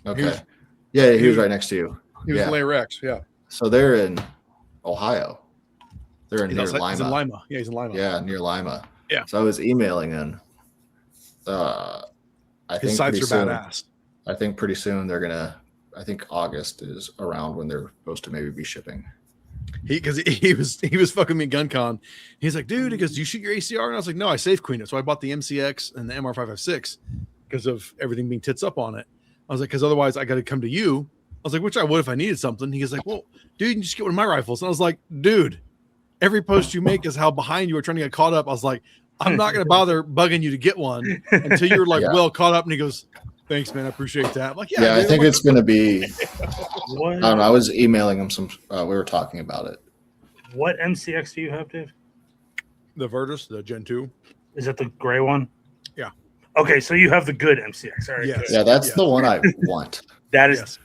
Okay. He was right next to you. He was in Layer X. Yeah. So they're in Ohio. They're near Lima. He's in Lima. Yeah, he's in Lima. Yeah, near Lima. Yeah. So I was emailing him. His sites are badass. I think pretty soon they're gonna. I think August is around when they're supposed to maybe be shipping. Because he was fucking me at GunCon. He's like, dude, he goes, do you shoot your ACR? And I was like, no, I safe queen it. So I bought the MCX and the MR556 because of everything being tits up on it. I was like, because otherwise I got to come to you. I was like, which I would if I needed something. He was like, well, dude, you can just get one of my rifles. And I was like, dude, every post you make is how behind you are trying to get caught up. I was like, I'm not going to bother bugging you to get one until you're well caught up. And he goes, thanks, man. I appreciate that. I'm like, yeah, I think it's going to be. I don't know. I was emailing him some. We were talking about it. What MCX do you have, Dave? The Virtus, the Gen 2. Is that the gray one? Yeah. Okay, so you have the good MCX. All right. Yes. Yeah, that's the one I want. That is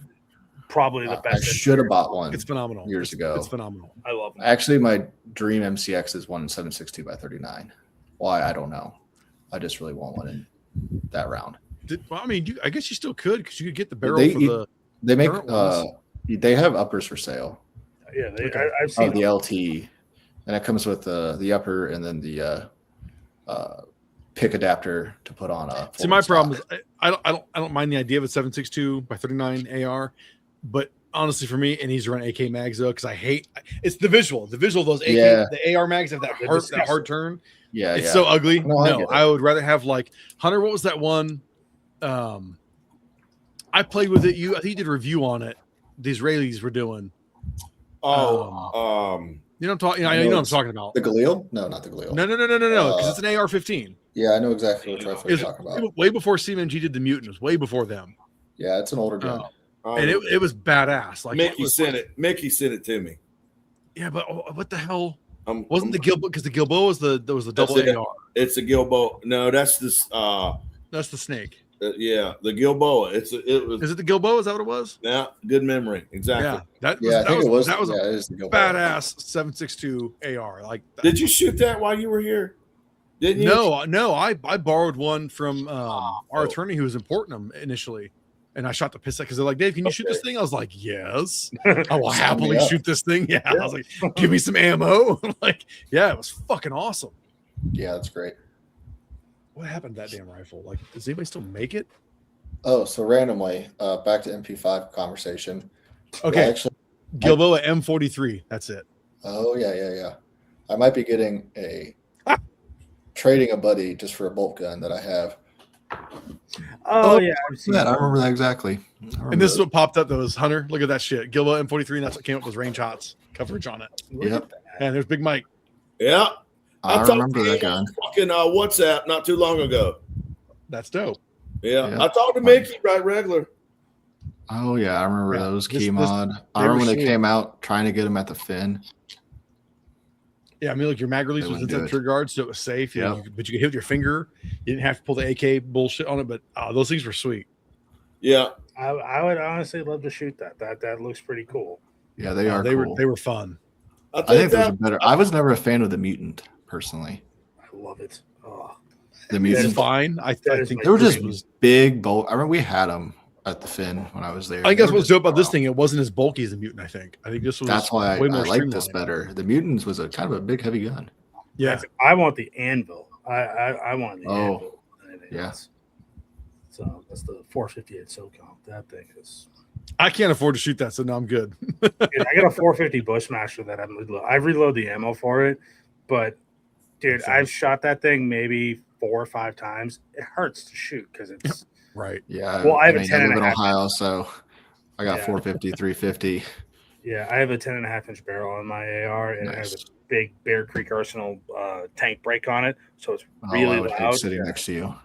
probably the best. I should have bought one. It's phenomenal. Years ago. It's phenomenal. I love it. Actually, my dream MCX is one 7.62 by 39. Why? I don't know. I just really want one in that round. Well, I mean, I guess you still could because you could get the barrel for the. They make. They have uppers for sale. Yeah, I've seen the LT. and it comes with the upper and then the pick adapter to put on a. See, my problem is I don't mind the idea of a 7.62 by 39 AR, but honestly, for me, it needs to run AK mags though, because I hate it's the visual. The visual of those AK, the AR mags have that hard turn. Yeah, it's so ugly. No, I would rather have like Hunter. What was that one? I played with it. I think you did a review on it. The Israelis were doing. You know, I'm talking. I know what I'm talking about. The Galil? No, not the Galil. No, because it's an AR-15. Yeah, I know exactly what rifle you're talking about. Way before CMG did the Mutant. It was way before them. Yeah, it's an older gun. And it was badass. Like Mickey sent it to me. Yeah, but what the hell? Wasn't the Gilboa, because the Gilboa was the double AR? It's a Gilboa. No, that's this. That's the Snake. Yeah, the Gilboa. Is it the Gilboa? Is that what it was? Yeah, good memory. Exactly. Yeah, I think it was. That was it a is the Gilboa. badass 7.62 AR. Like, did you shoot that while you were here? Didn't you? No. I borrowed one from our attorney who was importing them initially, and I shot the piss out because they're like, Dave, can you shoot this thing? I was like, yes, I will happily shoot this thing. Yeah. I was like, give me some ammo. Like, yeah, it was fucking awesome. Yeah, that's great. What happened to that damn rifle? Like, does anybody still make it? Oh, so randomly, back to MP5 conversation. Okay, Gilboa M43. That's it. Oh yeah. I might be getting trading a buddy just for a bolt gun that I have. Oh yeah, I've seen that. I remember that exactly. And this is what popped up. That was Hunter. Look at that shit. Gilboa M43. And that's what came up with Range Hots coverage on it. Yep. And there's Big Mike. Yeah. I remember that gun. Fucking WhatsApp not too long ago. That's dope. Yeah. I talked to Mickey right regular. Oh yeah, I remember those key mod. I remember when they came out trying to get them at the fin. Yeah, I mean, look, your mag release was inside trigger guard, so it was safe. Yeah, but you could hit with your finger. You didn't have to pull the AK bullshit on it, but those things were sweet. Yeah, I would honestly love to shoot that. That looks pretty cool. Yeah, they are. They were fun. I think those are better. I was never a fan of the Mutant personally. I love it. Oh, the Mutant fine. I think they were just big bolt. I remember we had them at the fin when I was there. I guess what's dope about this thing, it wasn't as bulky as the Mutant. I think this was. That's why I like this better. The Mutants was a kind of a big, heavy gun. Yeah, I want the anvil. I want the anvil. Yeah. So that's the 458 SOCOM. That thing is. I can't afford to shoot that, so now I'm good. Dude, I got a 450 Bushmaster that I reload the ammo for it, but dude, I've shot that thing maybe 4 or 5 times. It hurts to shoot because it's right. Yeah. Well, I have a 10 I live and in a half. Ohio, so I got 450, 350. Yeah, I have a 10.5 inch barrel on my AR, and I have a big Bear Creek Arsenal tank brake on it, so it's really loud. Sitting next to you.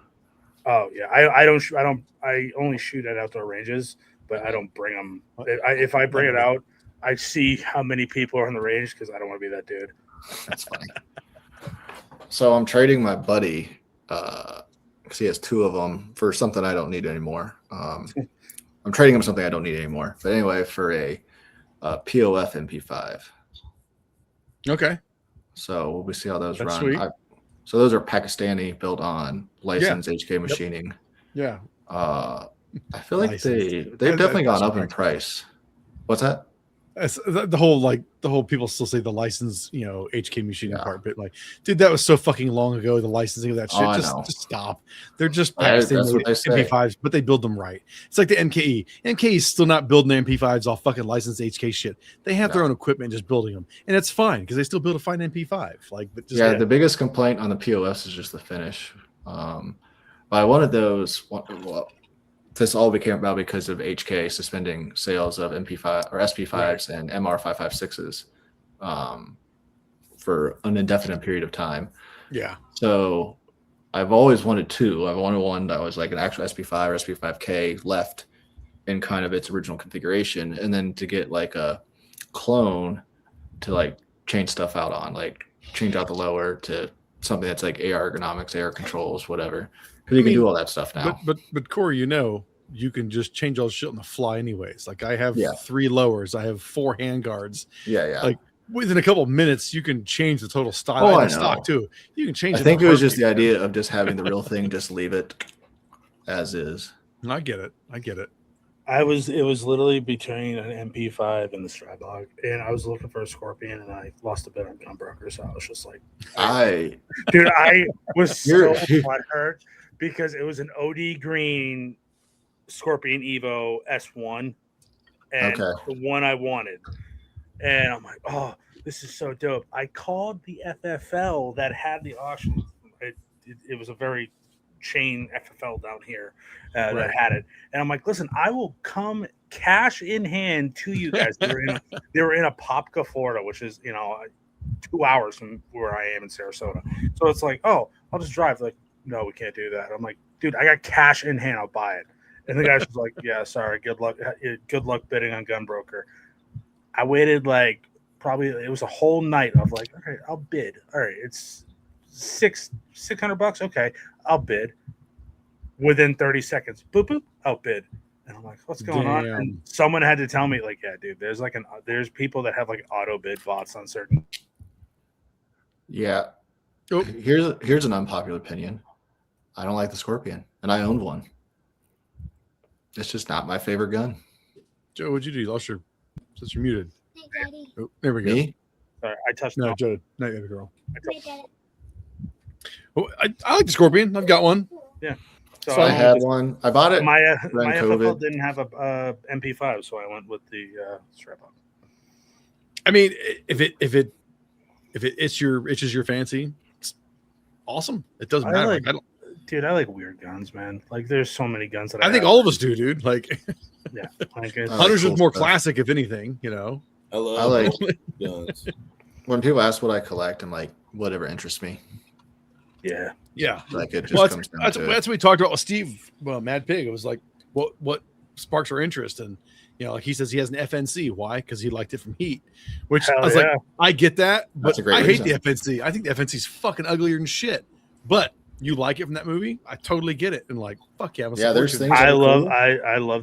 Oh yeah, I only shoot at outdoor ranges, but I don't bring them. If I bring it out, I see how many people are in the range because I don't want to be that dude. That's funny. So I'm trading my buddy because he has 2 of them for something I don't need anymore. I'm trading him something I don't need anymore. But anyway, for a POF MP5. Okay. So we'll see how those run. Sweet. So those are Pakistani, built on licensed HK machining. Yeah. I feel like they've definitely gone up in price. What's that? The whole people still say the license, HK machining part, but like, dude, that was so fucking long ago. The licensing of that shit, just stop. They're just Pakistani MP5s, but they build them right. It's like the NKE. NKE is still not building their MP5s off fucking licensed HK shit. They have their own equipment, just building them, and it's fine because they still build a fine MP5. But the biggest complaint on the POS is just the finish. But I wanted those. Well, this all became about because of HK suspending sales of MP5 or SP5s and MR556s for an indefinite period of time. Yeah. So I've always wanted 2. I wanted one that was like an actual SP5 or SP5K left in kind of its original configuration, and then to get like a clone to like change stuff out on, like change out the lower to something that's like AR ergonomics, AR controls, whatever. Because you can do all that stuff now. But Corey, you can just change all the shit on the fly anyways. Like I have 3 lowers, I have 4 handguards. Yeah. Like within a couple of minutes, you can change the total style. I know. Stock too. You can change. I think it was just the idea of just having the real thing, just leave it as is. I get it. It was literally between an MP5 and the Stribog, and I was looking for a Scorpion, and I lost a bit on Gunbroker, so I was just like, I was so butthurt because it was an OD green Scorpion Evo S1, and the one I wanted, and I'm like, oh, this is so dope. I called the FFL that had the auction. It was a very chain FFL down here that had it, and I'm like, listen, I will come cash in hand to you guys. They were in Apopka, Florida, which is 2 hours from where I am in Sarasota. So it's like, oh, I'll just drive. Like, no, we can't do that. I'm like, dude, I got cash in hand. I'll buy it. And the guy's just like, yeah, sorry, good luck bidding on Gunbroker. I waited like probably it was a whole night of like, all right, I'll bid. All right, it's $600. Okay, I'll bid. Within 30 seconds, boop boop, outbid. And I'm like, what's going on? And someone had to tell me, like, yeah, dude, there's people that have like auto bid bots on certain. Yeah. Oh. Here's an unpopular opinion. I don't like the Scorpion, and I owned one. It's just not my favorite gun. Joe, what'd you do? You lost your since you're muted. Hey, Daddy. Oh, there we go. Me? Sorry, I touched. No, Joe, not the other girl. Hey, Daddy. Oh, I like the Scorpion. I've got one. Yeah. So I had one. I bought it. My FFL didn't have a MP5, so I went with the Stribog. I mean, if it itches your fancy, it's awesome. It doesn't matter. Dude, I like weird guns, man. Like, there's so many guns that I think all of us do, dude. Like, yeah, Hunter's is more classic, if anything. I like guns. When people ask what I collect, I'm like, whatever interests me. Yeah. Like it just comes down that's to what we talked about with Steve, Mad Pig. It was like, what sparks our interest? And like he says he has an FNC. Why? Because he liked it from Heat. Which I was like, I get that, but I hate the FNC. I think the FNC is fucking uglier than shit. But you like it from that movie? I totally get it. And like, fuck yeah, there's things. I love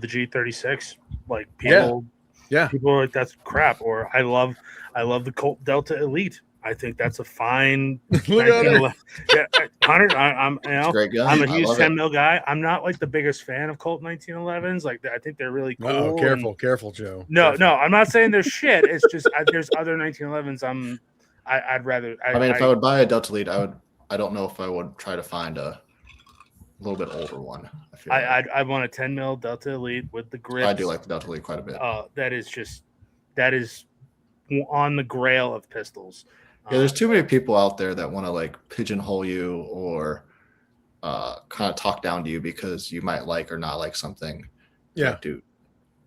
the G36. Like people, people are like, that's crap. Or I love the Colt Delta Elite. I think that's a fine. Hunter, I'm a huge 10 mil guy. I'm not like the biggest fan of Colt 1911s. Like, I think they're really cool. Careful, Joe. No, I'm not saying they're shit. It's just there's other 1911s. I'd rather. If I would buy a Delta Elite, I don't know if I would try to find a little bit older one. I want a 10 mil Delta Elite with the grips. I do like the Delta Elite quite a bit. That is on the grail of pistols. Yeah, there's too many people out there that want to like pigeonhole you or kind of talk down to you because you might like or not like something. Yeah, like, dude.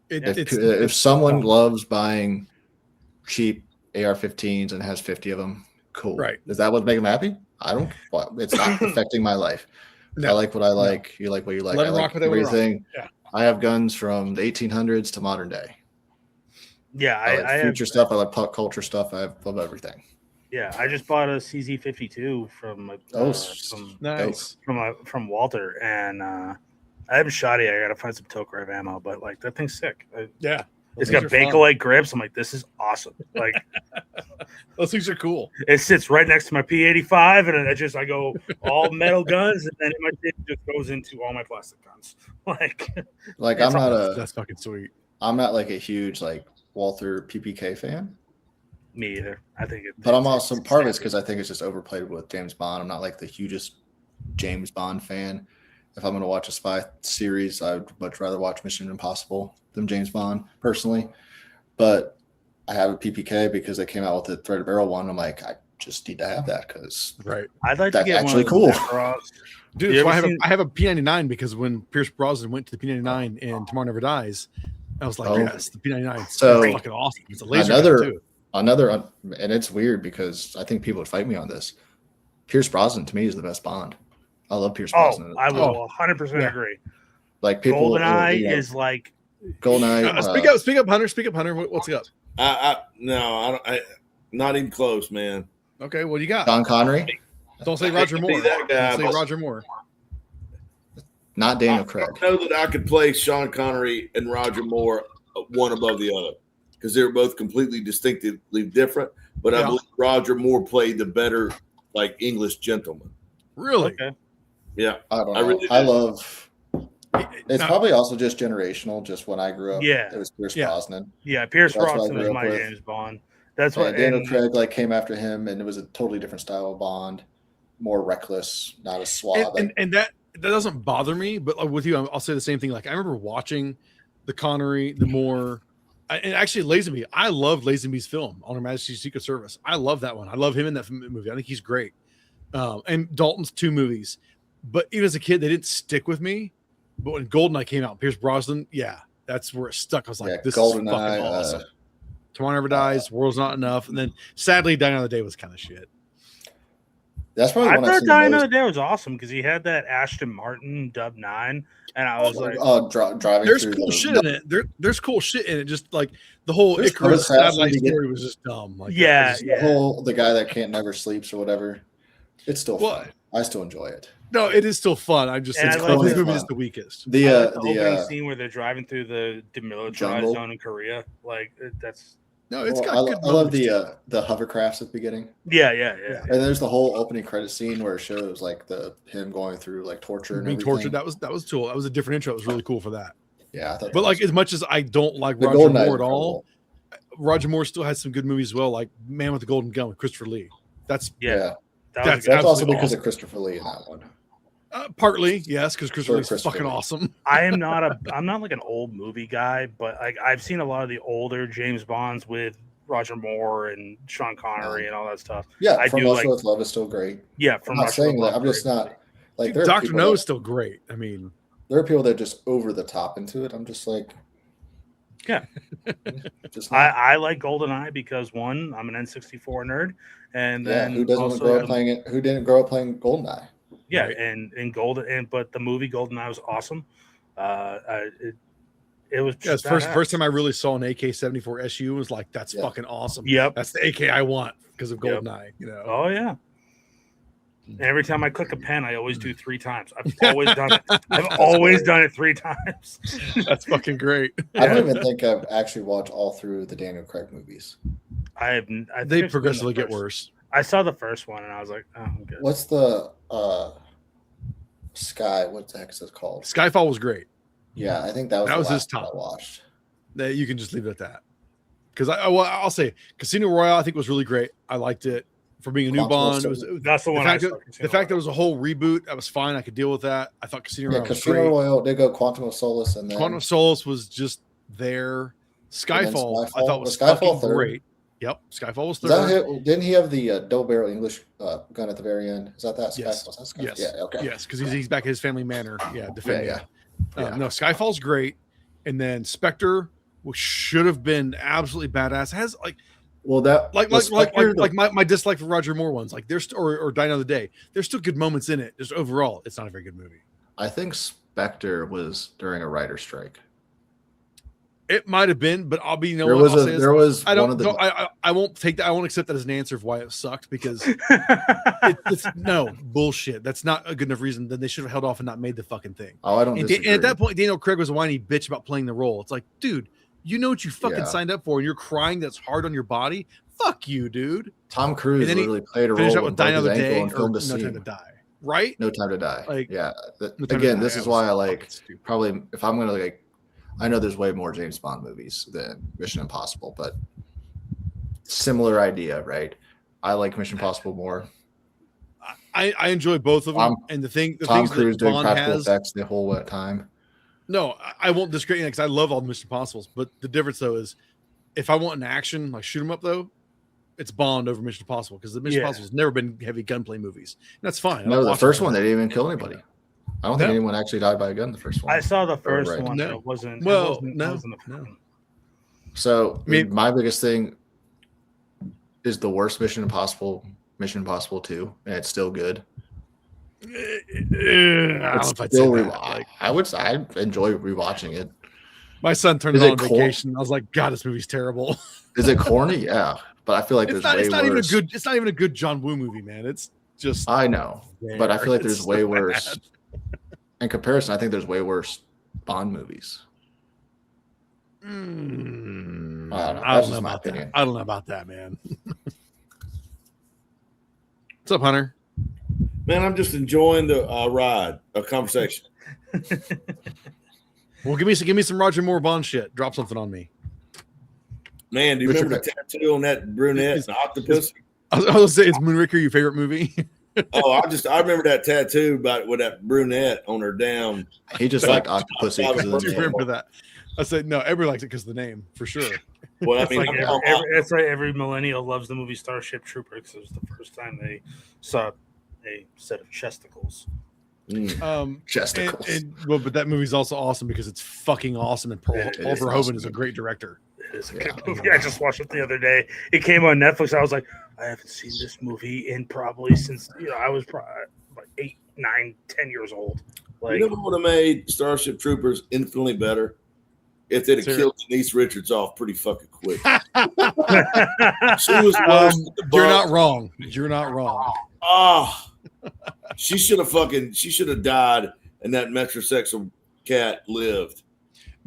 If someone loves buying cheap AR-15s and has 50 of them, cool. Right? Is that what make them happy? I don't. It's not affecting my life. No, I like what I like. No. You like what you like. Let I like everything. Yeah. I have guns from the 1800s to modern day. Yeah, I like future stuff. I like pop culture stuff. I love everything. Yeah, I just bought a CZ52 from Walter, and I haven't shot it. I gotta find some Tokarev ammo, but like that thing's sick. It's got Bakelite grips. I'm like, this is awesome. Like, those things are cool. It sits right next to my P85, and I go all metal guns, and then my thing just goes into all my plastic guns. Like that's fucking sweet. I'm not like a huge like Walther PPK fan. Me either. I think but I'm also part of it's because I think it's just overplayed with James Bond. I'm not like the hugest James Bond fan. If I'm going to watch a spy series, I would much rather watch Mission Impossible than James Bond personally. But I have a PPK because they came out with the threaded barrel one. I'm like, I just need to have that because I'd like that's to get actually one cool. Dude, so I have a P99 because when Pierce Brosnan went to the P99 in Tomorrow Never Dies, I was like, yes, the P99 is fucking awesome. It's a laser gun too. And it's weird because I think people would fight me on this. Pierce Brosnan to me is the best Bond. I love Pierce Brosnan. I will 100% agree. Like people, GoldenEye is like GoldenEye. Speak up, Hunter. Speak up, Hunter. What's up? No, I not even close, man. Okay, what do you got? Sean Connery. Don't say Roger Moore. That guy, Don't say Roger Moore. Not Daniel Craig. I know that I could place Sean Connery and Roger Moore one above the other because they're both completely distinctively different. But I believe Roger Moore played the better, like, English gentleman. Really? Okay. Yeah, I don't know. I love It's probably also just generational. Just when I grew up, Yeah. it was Pierce Yeah. Brosnan. Yeah, Pierce That's what I Brosnan grew is up my with. James Bond. That's And what Daniel Craig like came after him, and it was a totally different style of Bond, more reckless, not as suave. And that doesn't bother me, but like with you, I'll say the same thing. Like I remember watching the Connery, the Moore, and actually Lazenby. I loved Lazenby's film on Her Majesty's Secret Service. I love that one. I love him in that movie. I think he's great. And Dalton's 2 movies, but even as a kid, they didn't stick with me. But when Goldeneye came out, Pierce Brosnan, yeah, that's where it stuck. I was like, this is fucking awesome. Tomorrow Never Dies, World's Not Enough, and then sadly, Die Another Day was kind of shit. That's probably I one thought Die Another Day was awesome because he had that Ashton Martin dub 9, and I was like, driving. There's cool shit in it. There's cool shit in it. Just like the whole Icarus satellite story was just dumb. Like the guy that can't never sleeps or whatever. It's still fun. I still enjoy it. No, it is still fun. I just think this movie is the weakest. The opening scene where they're driving through the demilitarized zone in Korea, like that's. No, it's got good. I love the hovercrafts at the beginning. Yeah. And there's the whole opening credit scene where it shows like him going through like torture and being tortured. That was cool. That was a different intro. It was really cool for that. Yeah, I thought. But like as much as I don't like Roger Moore at all, Roger Moore still has some good movies as well, like Man with the Golden Gun with Christopher Lee. That's that's also because of Christopher Lee in that one. Partly, yes, because Christopher Lee's fucking awesome. I'm not like an old movie guy, but like I've seen a lot of the older James Bonds with Roger Moore and Sean Connery and all that stuff. Yeah, From Russia with Love is still great. Yeah, I'm not saying that. I'm just not like Dr. No is still great. I mean, there are people that just over the top into it. I'm just like, yeah. I like GoldenEye because one, I'm an N64 nerd, and then who doesn't grow up playing it? Who didn't grow up playing GoldenEye? Yeah, right. and but the movie GoldenEye was awesome. It was just first time I really saw an AK-74 SU was like, that's fucking awesome. Yep, that's the AK I want because of GoldenEye. You know. Oh yeah. And every time I click a pen, I always do 3 times. I've always done it. I've always done it 3 times. That's fucking great. I don't even think I've actually watched all through the Daniel Craig movies. They progressively get worse. I saw the first one and I was like, oh, I'm good. What's the Sky? What the heck is it called? Skyfall was great. Yeah, I think that was his top. I watched. That you can just leave it at that. Because I'll say Casino Royale I think was really great. I liked it for being a new Bond. That's the one. The fact that it was a whole reboot, that was fine. I could deal with that. I thought Casino Royale was great. Casino Royale did go Quantum of Solace, and then Quantum of Solace was just there. Skyfall I thought was Skyfall great. Yep, Skyfall was third. Didn't he have the double barrel English gun at the very end? Is that Yes. Skyfall? Yes. Yeah. Okay. Yes, because he's back at his family manor. Yeah, defending. Yeah. No, Skyfall's great, and then Spectre, which should have been absolutely badass, has like. Well, that like my dislike for Roger Moore ones, like there's or Die Another Day. There's still good moments in it. Just overall, it's not a very good movie. I think Spectre was during a writer's strike. It might have been, but I'll be I won't take that. I won't accept that as an answer of why it sucked because it's no bullshit. That's not a good enough reason. Then they should have held off and not made the fucking thing. Oh, I don't. And at that point, Daniel Craig was a whiny bitch about playing the role. It's like, dude, you know what you fucking signed up for, and you're crying that's hard on your body. Fuck you, dude. Tom Cruise literally played a role with Die Another Day or No Time to Die. Right? No Time to Die. Like, again, this is why I like probably if I'm gonna like. I know there's way more James Bond movies than Mission Impossible, but similar idea, right? I like Mission Impossible more. I enjoy both of them, and the Tom Cruise doing practical effects the whole time. No, I won't discredit it because I love all the Mission Impossibles. But the difference though is, if I want an action like shoot 'em up though, it's Bond over Mission Impossible because the Mission Impossible has never been heavy gunplay movies. And that's fine. No, the first one they didn't even kill anybody. I don't think anyone actually died by a gun the first one. I saw the first one. No. It wasn't. Well, no. So my biggest thing is the worst Mission Impossible 2, and it's still good. I enjoy rewatching it. My son turned it on vacation. I was like, God, this movie's terrible. Is it corny? Yeah, but I feel like it's not even a good. It's not even a good John Woo movie, man. It's just. I know, but I feel like there's way worse. In comparison, I think there's way worse Bond movies. I don't know about that. I don't know about that, man. What's up, Hunter? Man, I'm just enjoying the ride, a conversation. Well, give me some Roger Moore Bond shit. Drop something on me. Man, do you remember the tattoo on that brunette and octopus? I was going to say, is Moonraker your favorite movie? I remember that tattoo with that brunette on her down. He just liked octopus. I remember that. I said, no, everybody likes it because of the name, for sure. Well, I mean, that's right. Every millennial loves the movie Starship Troopers because it was the first time they saw a set of chesticles. Chesticles. But that movie's also awesome because it's fucking awesome, and Paul Verhoeven is a great director. It is a good movie. I just watched it the other day. It came on Netflix. I was like, I haven't seen this movie in probably since I was probably like 8, 9, 10 years old. Like, you know what would have made Starship Troopers infinitely better? If they'd have killed Denise Richards off pretty fucking quick. She was You're not wrong. You're not wrong. She should have died, and that metrosexual cat lived.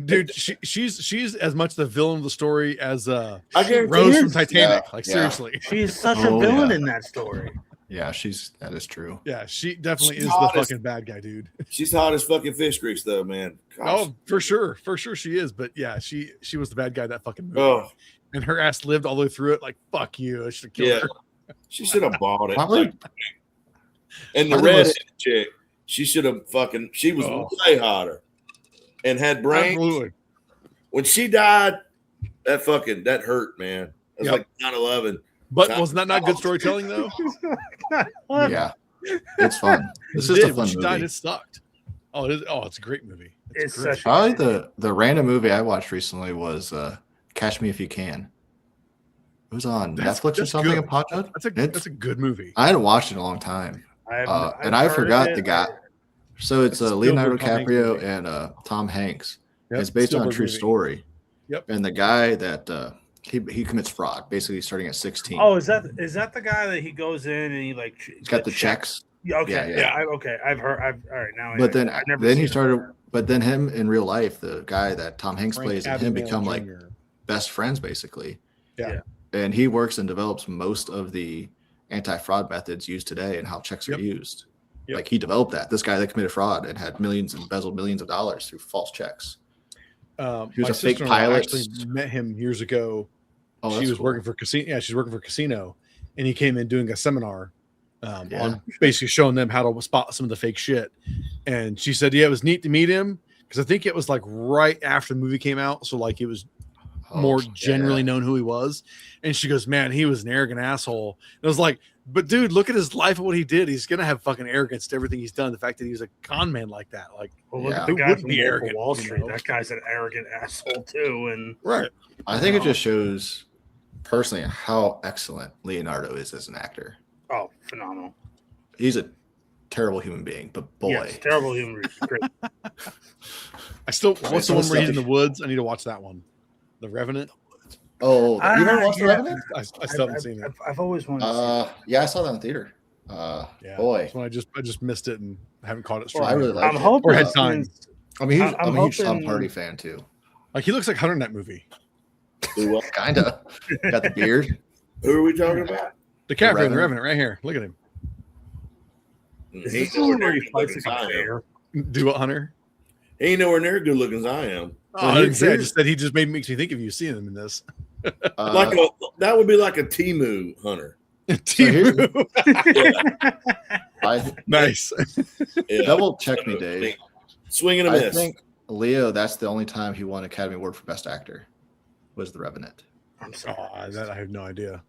Dude, she's as much the villain of the story as Rose from Titanic. Seriously, she's such a villain in that story. Yeah, that is true. Yeah, she definitely is the fucking bad guy, dude. She's hot as fucking fish grease, though, man. Gosh. Oh, for sure she is. But yeah, she was the bad guy that fucking movie, and her ass lived all the way through it. Like, fuck you, I should have killed her. She should have bought it. And the redhead chick, she should have fucking. She was way hotter, and had brains. Absolutely. When she died, that hurt, man. It was like 9/11. But wasn't that not good storytelling though? Yeah, it's fun. This is a fun movie. Died, it sucked. Oh, it's a great movie. It's probably the random movie I watched recently was Catch Me If You Can. It was on Netflix or something. That's a good movie. I hadn't watched it in a long time, and I forgot the guy. So it's Leonardo DiCaprio and Tom Hanks. Yep, it's based on a true story. Yep. And the guy that he commits fraud, basically starting at 16. Oh, is that the guy that he goes in and he's got the checks? Yeah, okay. Yeah. I've heard. All right, now. But then he started. But then him in real life, the guy that Tom Hanks plays, and him become like best friends basically. Yeah. And he works and develops most of the anti-fraud methods used today and how checks are used. Yep. Like he developed that. This guy that committed fraud and had embezzled millions of dollars through false checks. He was a fake pilot. I actually met him years ago. She was working for casino. Yeah, she's working for casino, and he came in doing a seminar on basically showing them how to spot some of the fake shit. And she said, "Yeah, it was neat to meet him because I think it was like right after the movie came out, so like it was more generally known who he was." And she goes, "Man, he was an arrogant asshole." And I was like, "But dude, look at his life and what he did. He's gonna have fucking arrogance to everything he's done. The fact that he's a con man like that, like, look at the guy from arrogant Wall Street. That guy's an arrogant asshole too." And right, I think it just shows personally how excellent Leonardo is as an actor. Oh, phenomenal! He's a terrible human being, but boy, yes, terrible human being. Great. What's the one where he's in the woods? I need to watch that one. The Revenant. Oh, you never watched The Revenant? I still haven't seen it. I've always wanted to see it. Yeah, I saw that in theater. Boy, I just missed it and haven't caught it. I really like it. Hoping or had time. I mean, I'm a huge Tom Hardy fan too. Like he looks like Hunter in that movie. Kinda. Got the beard. Who are we talking about? DiCaprio in The Revenant, right here. Look at him. Is this the one where he fights like a bear? Do what, Hunter? He ain't nowhere near good looking as I am. Oh, I didn't say. I just said he just makes me think of you seeing him in this. That would be like a Temu Hunter. Temu. Nice. Double check me, Dave. Swing and a miss. I think Leo. That's the only time he won Academy Award for Best Actor. Was The Revenant. I'm sorry. That I have no idea.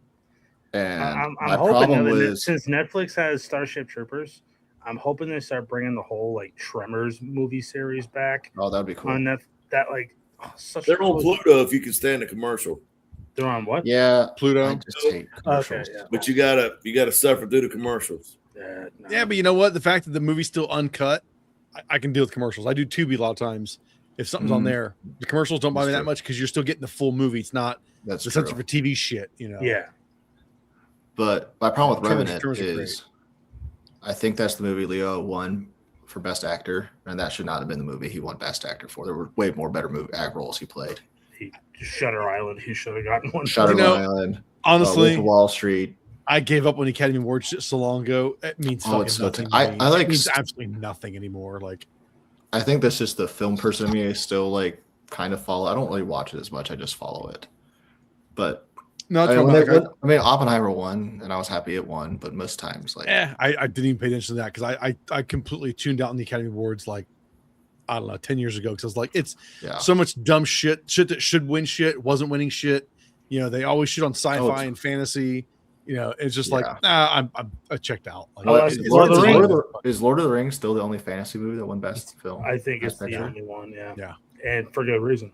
And I'm my hoping problem was since Netflix has Starship Troopers, I'm hoping they start bringing the whole like Tremors movie series back. Oh, that'd be cool. On that they're on Pluto if you can stand a commercial. They're on what? Yeah, Pluto. I just hate commercials. Okay, yeah. But you gotta suffer through the commercials. No. Yeah, but you know what? The fact that the movie's still uncut, I can deal with commercials. I do Tubi a lot of times. If something's on there, the commercials don't bother me that much because you're still getting the full movie. It's not the sense for TV shit, you know. Yeah. But my problem with Tremors Revenant is I think that's the movie Leo won for Best Actor, and that should not have been the movie he won Best Actor for. There were way more better roles he played. Shutter Island, he should have gotten one. Shutter Island. Honestly, Wall Street. I gave up on the Academy Awards so long ago. It means fucking nothing. I like it means absolutely nothing anymore. Like I think that's just the film person in me. I still like kind of follow. I don't really watch it as much. I just follow it. But No, I that's mean, Oppenheimer won, and I was happy it won. But most times, like, I didn't even pay attention to that because I completely tuned out in the Academy Awards like I don't know 10 years ago because I was like it's so much dumb shit that should win shit wasn't winning shit. You know, they always shit on sci-fi and fantasy. You know, it's just like I checked out. Like, is Lord of the Rings still the only fantasy movie that won Best Film? I think it's the only one. Yeah, and for good reason.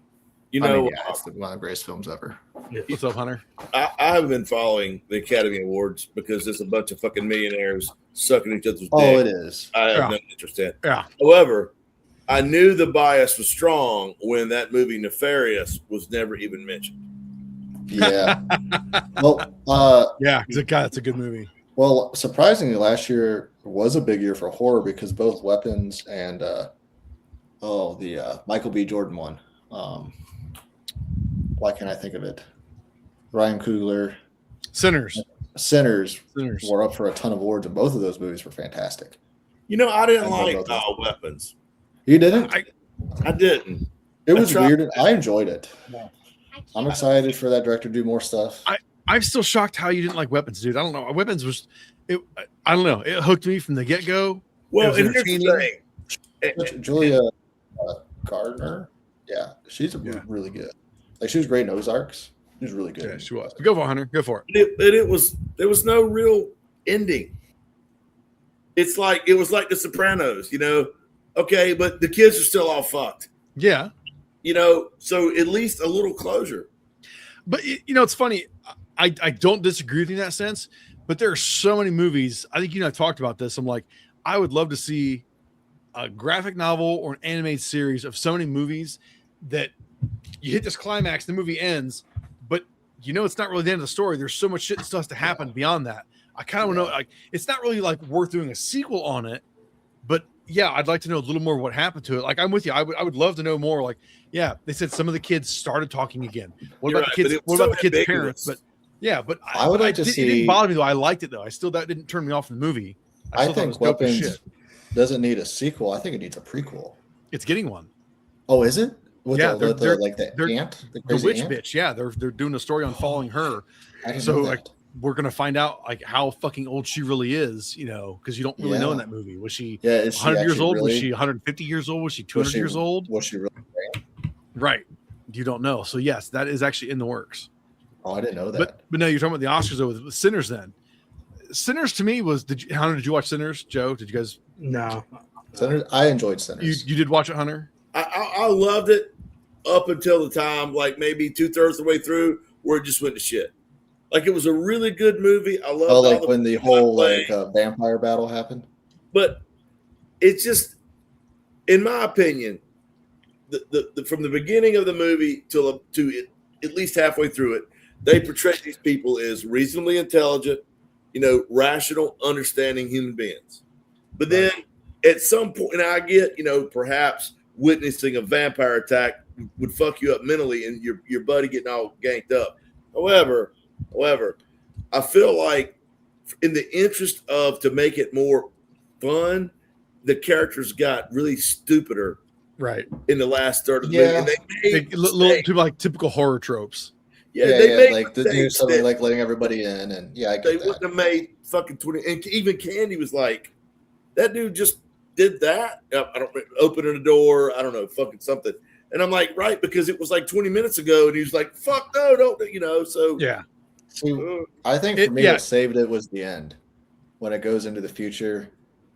You know, it's one of the greatest films ever. Yeah. What's up, Hunter? I haven't been following the Academy Awards because there's a bunch of fucking millionaires sucking each other's dick. Oh, it is. I have no interest in. Yeah. However, I knew the bias was strong when that movie Nefarious was never even mentioned. Yeah. Well, yeah, it's a good movie. Well, surprisingly, last year was a big year for horror because both Weapons and the Michael B. Jordan one. Why can't I think of it? Ryan Coogler. Sinners were up for a ton of awards, and both of those movies were fantastic. You know, I didn't like Weapons. You didn't? I didn't. It was weird, and I enjoyed it. I'm excited for that director to do more stuff. I'm still shocked how you didn't like Weapons, dude. I don't know. Weapons was, I don't know. It hooked me from the get-go. Well, and here's the thing. Julia Gardner, she's really good. Like, she was great in Ozarks. She was really good. Yeah, she was. Go for it, Hunter. Go for it. There was no real ending. It was like The Sopranos, you know. Okay, but the kids are still all fucked. Yeah. You know, so at least a little closure. But, you know, it's funny. I don't disagree with you in that sense, but there are so many movies. I think you and I talked about this. I'm like, I would love to see a graphic novel or an animated series of so many movies that you hit this climax, the movie ends, but you know it's not really the end of the story. There's so much shit that still has to happen beyond that. I kind of want to know, like, it's not really like worth doing a sequel on it, but yeah, I'd like to know a little more what happened to it. Like, I'm with you. I would love to know more. Like, yeah, they said some of the kids started talking again. What about the kids? What about the kids' parents? But yeah, but I would like to see. It didn't bother me though. I liked it though. That didn't turn me off from the movie. I think Weapons doesn't need a sequel. I think it needs a prequel. It's getting one. Oh, is it? Yeah, they're ant, the witch ant? bitch. Yeah, they're doing a story on following her. So like, we're gonna find out like how fucking old she really is, you know, because you don't really know in that movie. Was she 100 years old? Was she 150 years old? Was she 200 years old? Was she really? Right. You don't know. So yes, that is actually in the works. Oh, I didn't know that. But no, you're talking about the Oscars though with Sinners. Then Sinners to me was. Hunter, did you watch Sinners? Joe, did you guys? No. Sinners. I enjoyed Sinners. You did watch it, Hunter? I loved it up until the time, like maybe 2/3 of the way through, where it just went to shit. Like, it was a really good movie. I love. Oh, like when the whole vampire battle happened. But it's just, in my opinion, the from the beginning of the movie to at least halfway through it, they portray these people as reasonably intelligent, you know, rational, understanding human beings. But then at some point, and I get, you know, perhaps witnessing a vampire attack would fuck you up mentally and your buddy getting all ganked up. However, I feel like in the interest of to make it more fun, the characters got really stupider in the last third of the movie. And they made little like typical horror tropes. They made like the dude suddenly like letting everybody in, and I get they that. wouldn't have made fucking 20. And even Candy was like, that dude just did that. I don't opening a door. I don't know, fucking something. And I'm like, right, because it was like 20 minutes ago, and he was like, fuck no, don't, you know. So yeah. So I think for me, what saved it was the end when it goes into the future,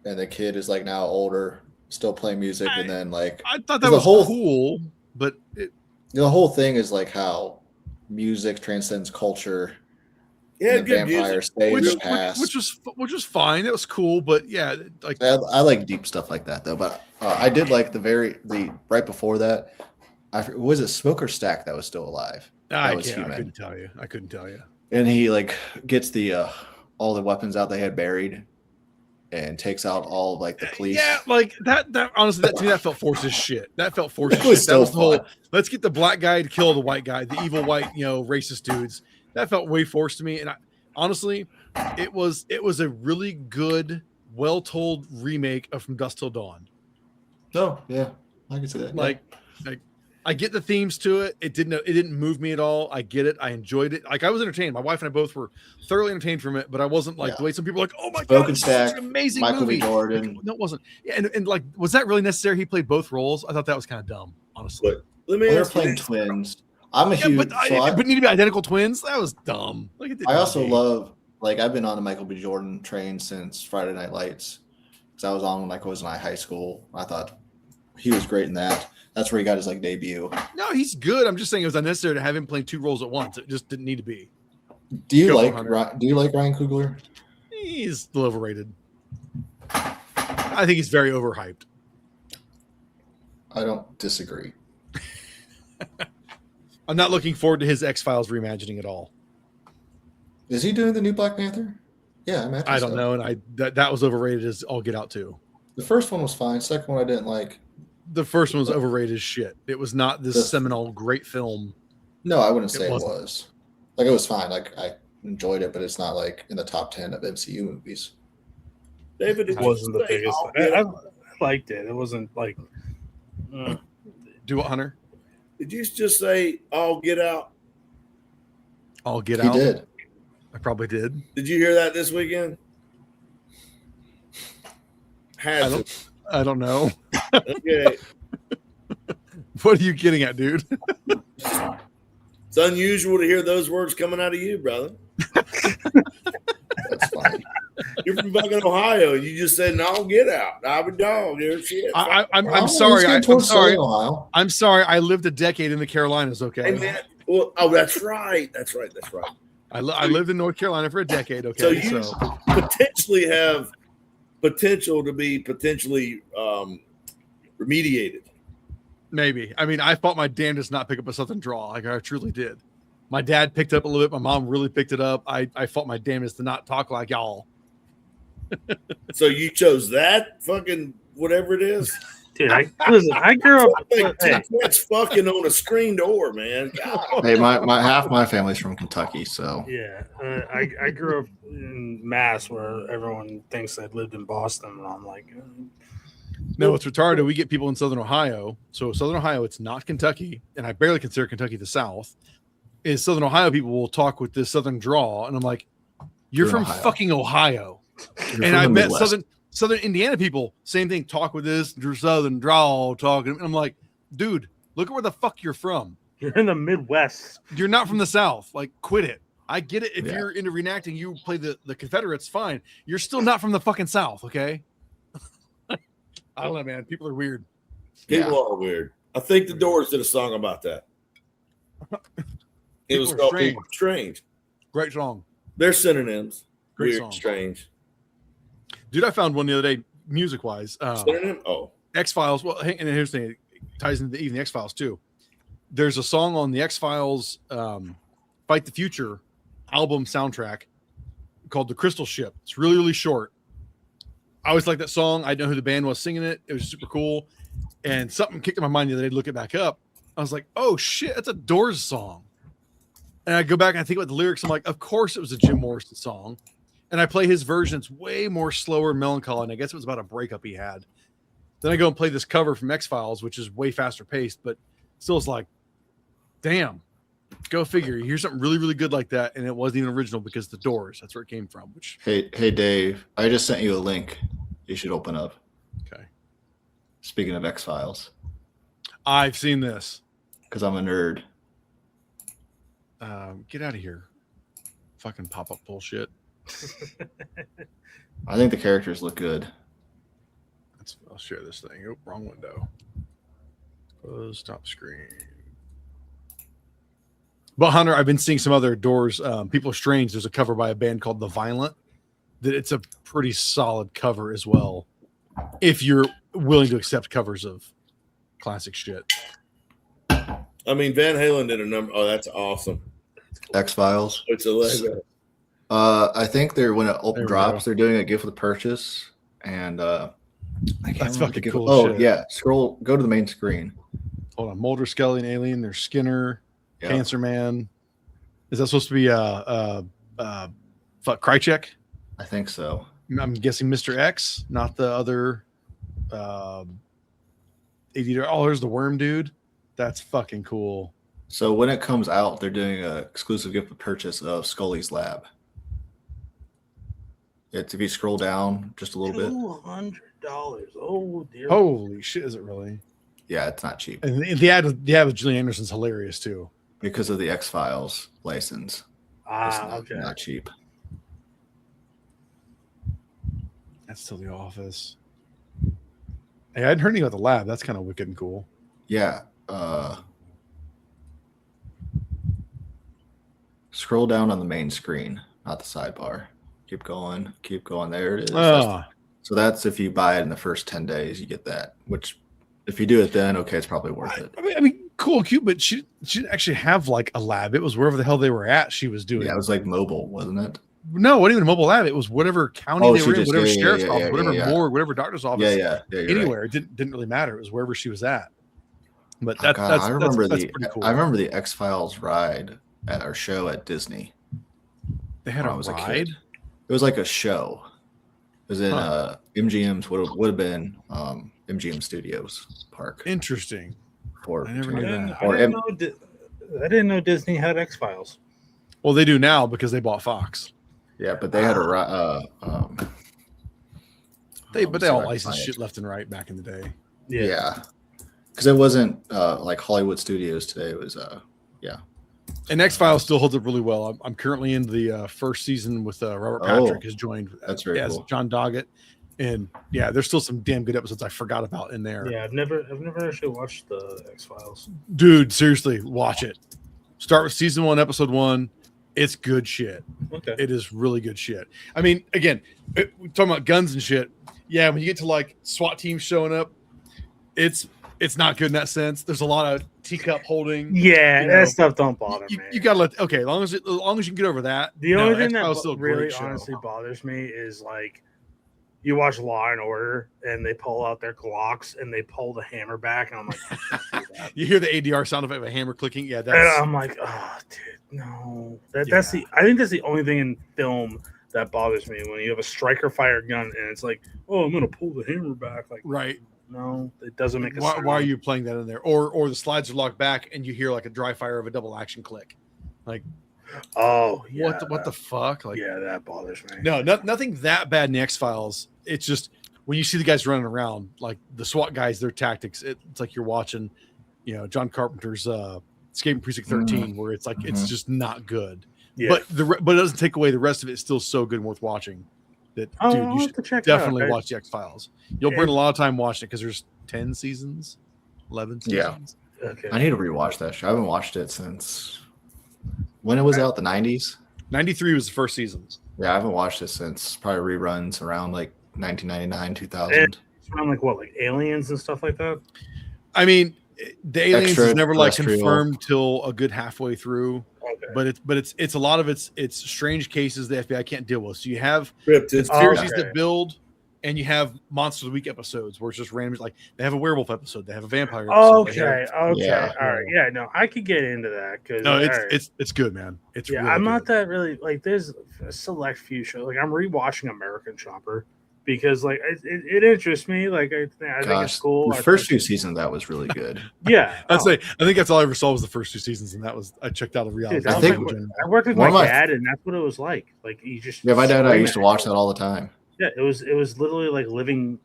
and the kid is like now older, still playing music, and then like I thought that was cool, but the whole thing is like how music transcends culture. Yeah, and the vampire stay in the past, which was fine. It was cool, but yeah, like I like deep stuff like that though. But I did like the right before that. Was it Smoke or Stack that was still alive? I couldn't tell you. And he like gets the all the weapons out they had buried, and takes out all like the police. Yeah, like that honestly, to me that felt forced as shit. That felt forced as shit. That was the whole. Let's get the black guy to kill the white guy, the evil white, you know, racist dudes. That felt way forced to me. And honestly, it was a really good, well told remake of From Dusk Till Dawn. No, yeah, I can see that. Like I get the themes to it. It didn't move me at all. I get it. I enjoyed it. Like I was entertained. My wife and I both were thoroughly entertained from it, but I wasn't like the way some people are like, oh my God, it's such an amazing Michael movie. B. Jordan. No, it wasn't. Yeah, and like, was that really necessary? He played both roles. I thought that was kind of dumb, honestly. But let me They're ask you playing this. twins. I'm a huge. But need to be identical twins. That was dumb. Like, I also love. Like I've been on the Michael B. Jordan train since Friday Night Lights, because I was on when Michael was in high school. I thought he was great in that. That's where he got his like debut. No, he's good. I'm just saying it was unnecessary to have him playing two roles at once. It just didn't need to be. Do you like Ryan Coogler? He's a little overrated. I think he's very overhyped. I don't disagree. I'm not looking forward to his X-Files reimagining at all. Is he doing the new Black Panther? Yeah, I imagine. I don't know, and that was overrated as all get out too. The first one was fine. Second one I didn't like. The first one was overrated as shit. It was not this seminal great film. No, I wouldn't say it was. Like it was fine. Like I enjoyed it, but it's not like in the top 10 of MCU movies. David, it wasn't the biggest. I liked it. It wasn't like. Do what, Hunter? Did you just say "All Get Out"? All Get Out. He did. I probably did. Did you hear that this weekend? I don't know. Okay. What are you getting at, dude? It's unusual to hear those words coming out of you, brother. That's funny. You're from fucking Ohio. You just said, "No, get out." I'm a dog. You're shit. I'm sorry. I'm sorry. Ohio. I'm sorry. I lived a decade in the Carolinas. Okay. Hey, man. Well, oh, that's right. That's right. I lived in North Carolina for a decade. Okay. So you potentially have potential to be potentially remediated. Maybe. I mean, I fought my damnedest not pick up a Southern draw. Like I truly did. My dad picked up a little bit. My mom really picked it up. I fought my damnedest to not talk like y'all. So you chose that fucking whatever it is? Dude, I grew up. That's fucking on a screen door, man. God. Hey, my half my family's from Kentucky, so Yeah, I grew up in Mass, where everyone thinks I lived in Boston, and I'm like, No, it's retarded. We get people in Southern Ohio. So Southern Ohio, it's not Kentucky, and I barely consider Kentucky the South. Is Southern Ohio people will talk with this Southern draw, and I'm like, you're from Ohio. Fucking Ohio. And I met Southern Indiana people, same thing, talk with this Southern draw talking. And I'm like, dude, look at where the fuck you're from. you're in the Midwest. You're not from the South. Like, quit it. I get it. If you're into reenacting, you play the Confederates, fine. You're still not from the fucking South, okay? I don't know, man. People are weird. People are weird. I think the Doors did a song about that. It was called People Are Strange. Great song. They're synonyms. Great Weird, song. strange. Dude, I found one the other day, music-wise. Synonym? Oh. X-Files. Well, and here's the thing. It ties into even the X-Files, too. There's a song on the X-Files Fight the Future album soundtrack called The Crystal Ship. It's really, really short. I always liked that song. I know who the band was singing it. It was super cool. And something kicked in my mind the other day to look it back up. I was like, oh, shit, that's a Doors song. And I go back and I think about the lyrics. I'm like, of course it was a Jim Morrison song. And I play his version. It's way more slower and melancholy. And I guess it was about a breakup he had. Then I go and play this cover from X-Files, which is way faster paced, but still it's like, damn, go figure. You hear something really, really good like that. And it wasn't even original because the Doors, that's where it came from. Which Hey, Dave, I just sent you a link. You should open up. Okay. Speaking of X-Files. I've seen this. Because I'm a nerd. Get out of here. Fucking pop-up bullshit. I think the characters look good. I'll share this thing. Oh, wrong window. Close top screen. But Hunter, I've been seeing some other Doors. People Are Strange. There's a cover by a band called The Violent. That it's a pretty solid cover as well. If you're willing to accept covers of classic shit. I mean, Van Halen did a number. Oh, that's awesome. X-Files. It's a Lego. I think when it drops, go. they're doing a gift with purchase. And I can't That's remember fucking cool. Oh, shit. yeah. Go to the main screen. Hold on. Mulder, Scully, and Alien. There's Skinner, Yep. Cancer Man. Is that supposed to be Krychek? I think so. I'm guessing Mr. X, not the other Oh, there's the worm dude. That's fucking cool. So when it comes out, they're doing an exclusive gift with purchase of Scully's Lab. It's if you scroll down just a little bit. $200. Oh dear. Holy shit! Is it really? Yeah, it's not cheap. And the ad with Gillian Anderson's hilarious too. Because of the X-Files license. It's not cheap. That's still The Office. Hey, I hadn't heard anything about the lab. That's kind of wicked and cool. Yeah. Scroll down on the main screen, not the sidebar. Keep going. There it is. So that's if you buy it in the first 10 days, you get that. Which, if you do it then, okay, it's probably worth it. I mean, cool, cute, but she didn't actually have like a lab. It was wherever the hell they were at. She was doing. Yeah, it was like mobile, wasn't it? No, it wasn't even a mobile lab. It was whatever county they were in, whatever sheriff's office, whatever morgue, whatever doctor's office. Yeah, anywhere. Right. It didn't really matter. It was wherever she was at. But that's pretty cool. I remember the X-Files ride at our show at Disney. They had a ride? It was like a show. It was in MGM's would have been MGM Studios Park. Interesting. I never knew that. I didn't know Disney had X-Files. Well, they do now because they bought Fox. Yeah, but they had a they all licensed shit left and right back in the day. Yeah. Because it wasn't like Hollywood Studios today. It was And X-Files still holds up really well. I'm currently in the first season with Robert Patrick has joined as cool. John Doggett. And yeah, there's still some damn good episodes I forgot about in there. Yeah, I've never actually watched the X-Files. Dude, seriously, watch it. Start with season 1, episode 1. It's good shit. Okay. It is really good shit. I mean, again, we're talking about guns and shit. Yeah, when you get to like SWAT teams showing up, it's not good in that sense. There's a lot of teacup holding. Yeah, that stuff don't bother me. You gotta let as long as you can get over that. The only thing that really honestly bothers me is like you watch Law and Order and they pull out their Glocks and they pull the hammer back and I'm like, you hear the ADR sound effect of a hammer clicking. Yeah, that's. And I'm like, oh, dude, no. That's I think that's the only thing in film that bothers me when you have a striker fire gun and it's like, oh, I'm gonna pull the hammer back. Like, right. No, it doesn't make a sound. Why are you playing that in there? Or the slides are locked back and you hear like a dry fire of a double action click. Like, oh yeah. What the fuck? Like, yeah, that bothers me. No, nothing that bad in the X-Files. It's just when you see the guys running around, like the SWAT guys, their tactics, it's like you're watching, John Carpenter's Escape from Precinct 13, where it's like it's just not good. Yeah. But it doesn't take away the rest of it. It's still so good and worth watching. That dude, you should definitely watch the X-Files. You'll burn a lot of time watching it because there's 10 seasons, 11 seasons. Yeah. Okay. I need to rewatch that show. I haven't watched it since when it was out, the 90s. 93 was the first season. Yeah, I haven't watched it since probably reruns around like 1999, 2000. It's around like what, like Aliens and stuff like that? I mean, the Aliens is never like confirmed till a good halfway through. Okay. But it's a lot of it's strange cases the FBI can't deal with. So you have conspiracies that build, and you have Monster of the Week episodes where it's just random. Like they have a werewolf episode, they have a vampire episode. Okay, yeah. All right, yeah, no, I could get into that because it's good, man. It's really I'm good. Not that really like. There's a select few shows like I'm rewatching American Chopper because like it interests me. Like I think it's cool. The first few seasons that was really good. Yeah, I think that's all I ever saw was the first 2 seasons, and I checked out a reality. I worked with my dad, and that's what it was like. Like you just my dad. I used to watch that all the time. Yeah, it was literally like living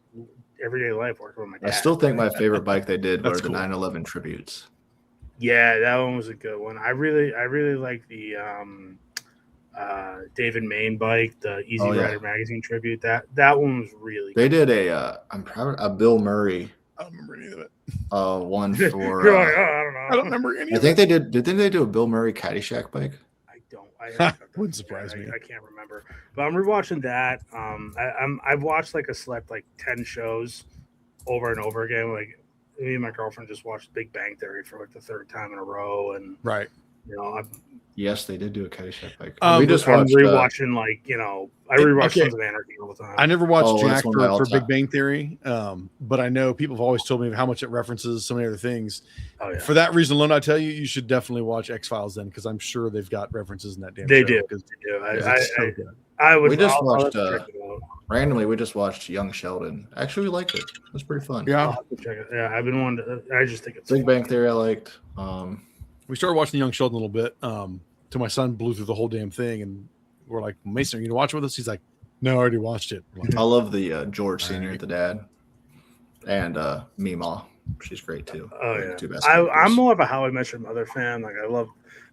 everyday life working with my dad. I still think my favorite bike they did were the 9/11 tributes. Yeah, that one was a good one. I really like the David Main bike, the Easy Rider magazine tribute. That one was really good. They did a Bill Murray. I don't remember any of it. One for I don't know. I don't remember any. I think they did. Didn't they do a Bill Murray Caddyshack bike? I wouldn't surprise me. I can't remember, but I'm rewatching that. I've watched like a select like 10 shows over and over again. Like me and my girlfriend just watched Big Bang Theory for like the 3rd time in a row, and right. Yes, they did do a Caddyshack bike. We just watched rewatching I rewatch Sons of Anarchy all the time. I never watched Jack for Big Bang Theory, but I know people have always told me how much it references so many other things. Oh, yeah. For that reason alone, I tell you, you should definitely watch X-Files then, because I'm sure they've got references in that damn show. They do. I would. We just I'll watched check it out. randomly. We just watched Young Sheldon. Actually, we liked it. It was pretty fun. Yeah. I'll have to check it. Yeah, I've been wanting to. I just think it's Big fun. Bang Theory. I liked. We started watching Young Sheldon a little bit. Till my son blew through the whole damn thing, and we're like, Mason, are you gonna watch it with us? He's like, no, I already watched it. We're like, I love the George Senior, Right. the dad, and Meemaw. She's great too. Oh They're the yeah, two best I'm characters. more of a How I Met Your Mother fan. Like I love.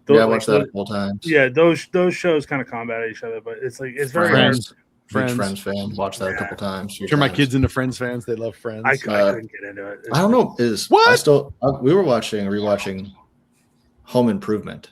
Yeah, I like, watched that a couple times. Yeah, those shows kind of combat each other, but it's like it's very hard. Friends fan. Watched that a couple times. turn my kids into Friends fans. They love Friends. I couldn't get into it. I don't know. What? We were rewatching Home Improvement.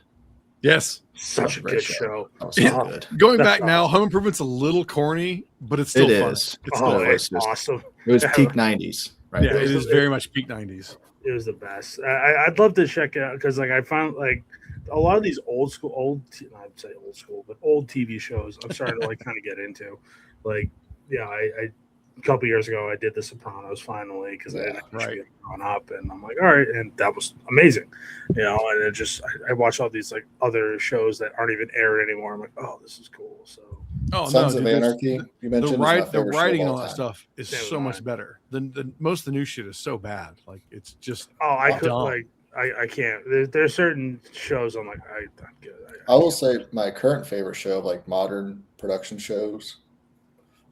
Yes. Such a Great good show. show. That was so Yeah. good. Going That's back now, awesome. Home Improvement's a little corny, but it's still It fun. is. It's Oh, still fun. it's awesome. It was peak '90s, right? Yeah, there. it is very much peak 90s. It was the best. I'd love to check it out because like I found like a lot of these old I'd say old school, but old TV shows I'm starting to like kind of get into. Like, yeah, I a couple years ago I did The Sopranos finally because I didn't actually get drawn up, and I'm like, all right, and that was amazing, you know. And it just I watch all these like other shows that aren't even aired anymore. I'm like, oh, this is cool. So Sons no, of dude, Anarchy. You mentioned the writing and all that that stuff is Yeah, so mine. much better. The most of the new shit is so bad. Like it's just I could dumb. like I can't. There's certain shows I'm like I'm good. I will say my current favorite show of like modern production shows.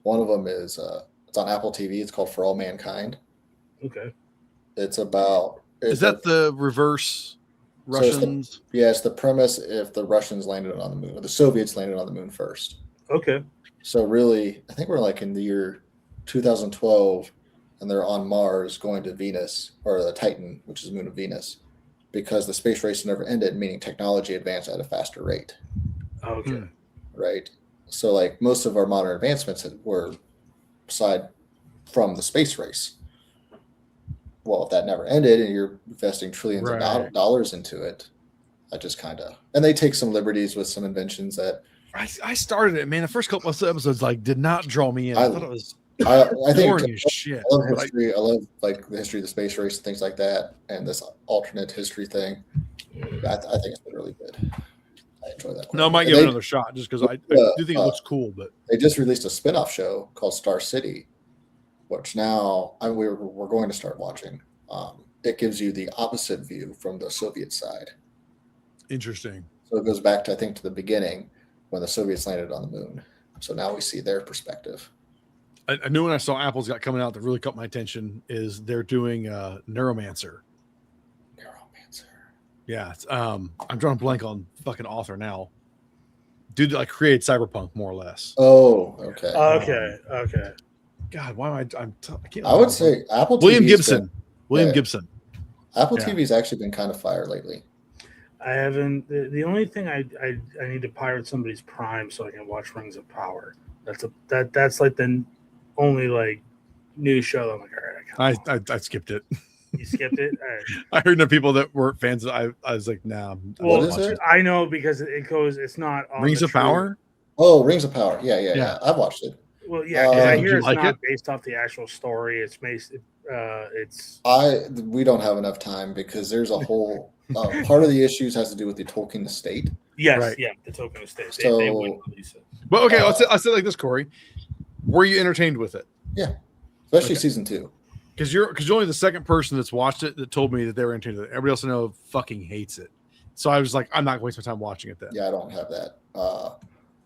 One of them is it's on Apple TV. It's called For All Mankind. Okay. It's about is that the reverse So it's the- Russians? it's the premise if the Russians landed on the moon or the Soviets landed on the moon first. Okay. So really, I think we're like in the year 2012, and they're on Mars going to Venus or the Titan, which is the moon of Venus, because the space race never ended, meaning technology advanced at a faster rate, Okay. right? So like most of our modern advancements were aside from the space race. Well, if that never ended and you're investing trillions Right. of dollars into it, I just kind of, and they take some liberties with some inventions that I started it, man. The first couple of episodes like did not draw me in. I thought it was I think boring as shit. I love But history. I love like the history of the space race and things like that, and this alternate history thing. I think it's been really good. I enjoy that. No, I might And give it they- another shot just because I do think it looks cool. But They just released a spin-off show called Star City, which now we're going to start watching. It gives you the opposite view from the Soviet side. interesting. So it goes back to, I think, to the beginning when the Soviets landed on the moon. So now we see their perspective. A new one I saw Apple's got coming out that really caught my attention is they're doing Neuromancer. Neuromancer. Yeah, it's, I'm drawing a blank on fucking author now. Dude, that like created Cyberpunk more or less. Oh, okay. Okay. God, why am I can't. I would say Apple William TV's Gibson. William yeah. Gibson. Apple Yeah. TV's actually been kind of fire lately. I haven't. The only thing I need to pirate somebody's Prime so I can watch Rings of Power. That's like the only like new show. I'm like, all right, I skipped it. you skipped it. All right. I heard no people that weren't fans. I was like, nah. I'm What not is watching it? I know because it goes. It's not on Rings the of true- Power. Oh, Rings of Power. Yeah. Yeah. I've watched it. Well, yeah, 'cause I Did hear you it's like not it? based off the actual story. It's based. It's We don't have enough time because there's a whole part of the issues has to do with the Tolkien estate. yes, Right. yeah, the token of state. They So- wouldn't release it. But okay, I'll say it like this, Corey. Were you entertained with it? Especially Okay. season 2. Because you're only the second person that's watched it that told me that they were entertained with it. Everybody else I know fucking hates it. So I was like, I'm not going to waste my time watching it then. Yeah, I don't have that.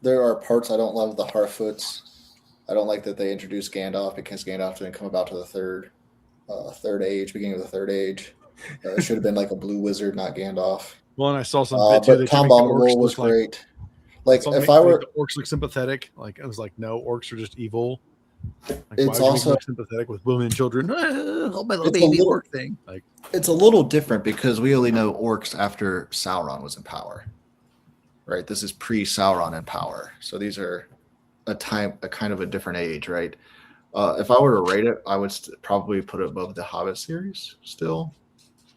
There are parts I don't love the Harfoots. I don't like that they introduced Gandalf because Gandalf didn't come about to the third age, beginning of the third age. It should have been like a blue wizard, not Gandalf. Well, and I saw some bit too. But They Tom tried to make the orcs Bombadil was look like great. Like something if I make were, the orcs look sympathetic, like I was like, no, orcs are just evil. Like, It's why would you make them also- look sympathetic with women and children. Oh, my little It's a baby little- orc thing. Like, it's a little different because we only know orcs after Sauron was in power. Right? This is pre-Sauron in power. So these are a kind of a different age, right? If I were to rate it, I would probably put it above the Hobbit series still.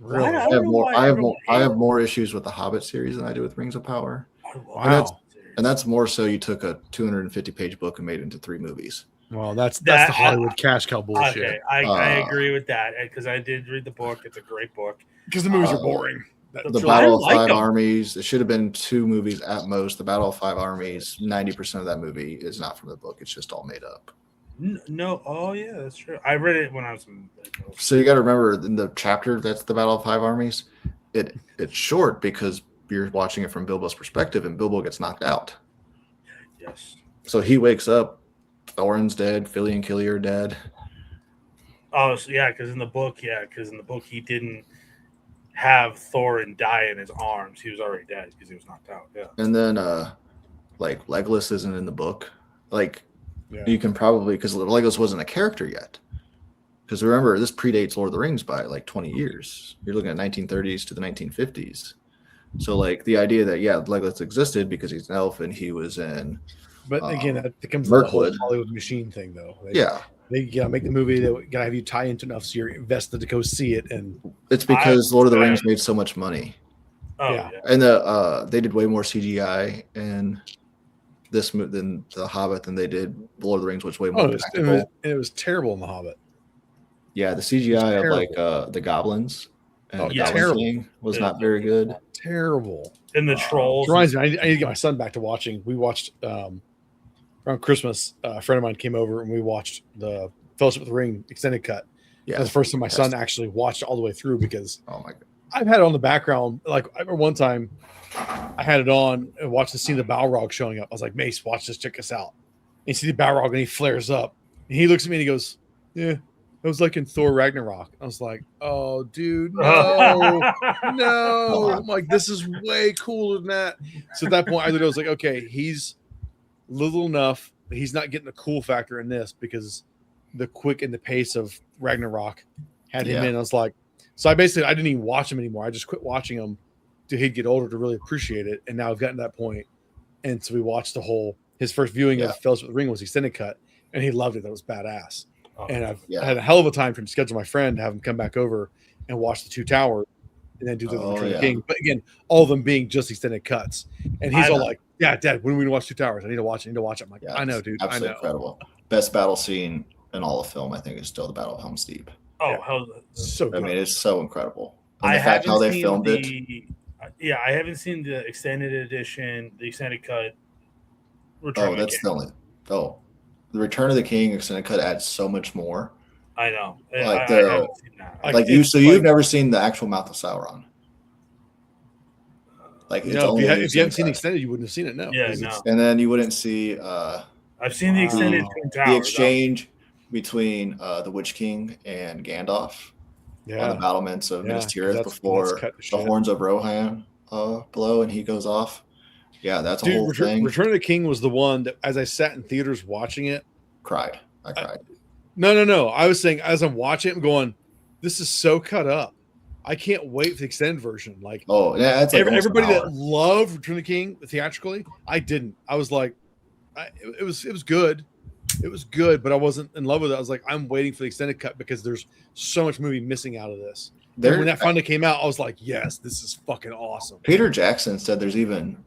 really? I I don't have know more. why I have everyone more. I hates have more issues with the Hobbit series than I do with Rings of Power, Wow. and that's more so. You took a 250-page book and made it into 3 movies. Well, that's That- the Hollywood cash cow bullshit. Okay, I agree with that because I did read the book. It's a great book. Because the movies are boring. The Battle of Five Armies. It should have been 2 movies at most. The Battle of Five Armies. 90% of that movie is not from the book. It's just all made up. No. Oh yeah, that's true. I read it when I was in. So you got to remember in the chapter that's the Battle of Five Armies. It's short because you're watching it from Bilbo's perspective, and Bilbo gets knocked out. Yes. So he wakes up. Thorin's dead. Philly and Killy are dead. Oh, so because in the book, he didn't have Thorin die in his arms. He was already dead because he was knocked out. Yeah. And then, like Legolas isn't in the book. Like, you can probably because Legolas wasn't a character yet. Because remember, this predates Lord of the Rings by like 20 years. You're looking at 1930s to the 1950s. So, like, the idea that Legolas existed because he's an elf and he was in. But again, that becomes Mirkwood. the whole Hollywood machine thing, though. They gotta make the movie. They gotta have you tie into enough so you're invested to go see it. And it's because Lord of the Rings made so much money. Oh, yeah. And they did way more CGI in this than The Hobbit than they did Lord of the Rings, which was way more practical. It was terrible in The Hobbit. Yeah, the CGI of like the goblins and the Goblin King was not very good. Terrible. And the trolls. Reminds me, I need to get my son back to watching. We watched around Christmas. A friend of mine came over and we watched the Fellowship of the Ring extended cut. Yeah, that's the first time my son actually watched it all the way through because my God. I've had it on the background. Like I remember one time I had it on and watched the scene of the Balrog showing up. I was like, Mace, watch this, check this out. And you see the Balrog and he flares up. And he looks at me and he goes, yeah, it was like in Thor Ragnarok. I was like, oh, dude, no. I'm like, this is way cooler than that. So at that point, I was like, okay, he's little enough that he's not getting the cool factor in this because the quick and the pace of Ragnarok had him in. I was like, so I didn't even watch him anymore. I just quit watching him till he'd get older to really appreciate it. And now I've gotten to that point. And so we watched his first viewing of Fellowship of the Ring was extended cut, and he loved it. That was badass. And I've had a hell of a time trying to schedule my friend to have him come back over and watch the Two Towers and then do the Return of the King. But again, all of them being just extended cuts. And he's all like, yeah, Dad, when are we going to watch Two Towers? I need to watch it. I'm like, I know, dude. Absolutely incredible. Best battle scene in all of film, I think, is still the Battle of Helm's Deep. Oh, hell, so good. I mean, it's so incredible. And the fact how they filmed it. Yeah, I haven't seen the extended edition, the extended cut. The Return of the King extended cut adds so much more. I know. Like I haven't seen that. You've never seen the actual Mouth of Sauron. Like, if you haven't seen the extended, you wouldn't have seen it. No. Yeah, no. And then you wouldn't see. I've seen the extended Twin Towers. The exchange between the Witch King and Gandalf on the battlements of Minas Tirith before the horns of Rohan blow and he goes off. Yeah, that's a whole thing. Return of the King was the one that, as I sat in theaters watching it, I cried. No. I was saying, as I'm watching it, I'm going, this is so cut up. I can't wait for the extended version. Like, that's like everybody that loved Return of the King theatrically, I didn't. I was like, it was good. It was good, but I wasn't in love with it. I was like, I'm waiting for the extended cut because there's so much movie missing out of this. When that finally came out, I was like, yes, this is fucking awesome. Peter Jackson said there's even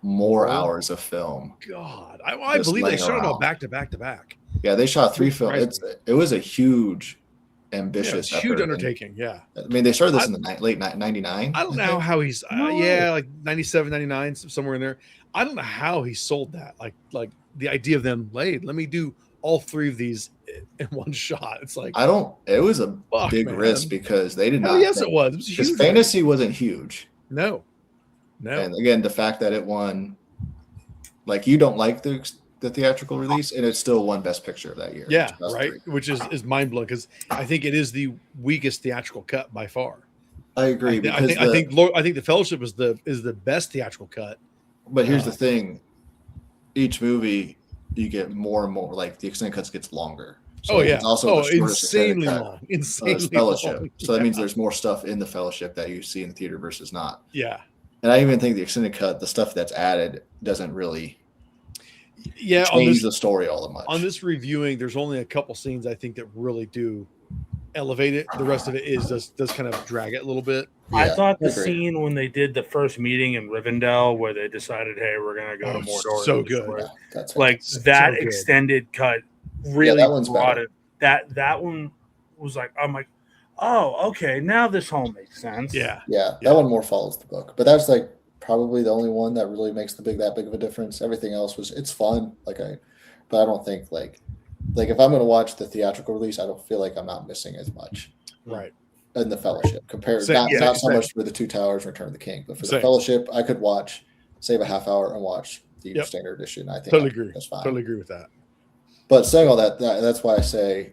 more hours of film. God, I believe they shot it all back to back to back. Yeah, they shot 3 films. It was a huge, ambitious, huge undertaking. I mean, they started this in the late 99. I don't know how he's like 97, 99, somewhere in there. I don't know how he sold that. Like the idea of them, let me do all 3 of these in one shot. It's like it was a big risk because they did not. Yes, it was. It was huge. Fantasy wasn't huge. No. And again, the fact that it won, like, you don't like the theatrical release, and it still won Best Picture of that year. Yeah, right. Which is mind blowing because I think it is the weakest theatrical cut by far. I agree. I think the Fellowship is the best theatrical cut. But here's the thing: each movie you get more and more. Like, the extended cuts gets longer. So it's also insanely long. Insanely Fellowship. long. So that means there's more stuff in the Fellowship that you see in the theater versus not. Yeah. And I even think the extended cut, the stuff that's added, doesn't really change the story all that much. On this reviewing, there's only a couple scenes I think that really do elevate it. The rest of it does kind of drag it a little bit. I thought the scene when they did the first meeting in Rivendell where they decided, hey, we're going to go to Mordor. So good. That's like that so extended cut really brought it. That one was like, I'm like, Oh, okay. Now this all makes sense. Yeah. Yeah, that one more follows the book, but that's like probably the only one that really makes that big of a difference. Everything else it's fun, but I don't think like if I'm going to watch the theatrical release, I don't feel like I'm not missing as much. Right. In the Fellowship, compared Same, not so much for the Two Towers, Return of the King, but for the Fellowship, I could save a half hour and watch the standard edition. I think totally agree. That's fine. Totally agree with that. But saying all that, that's why I say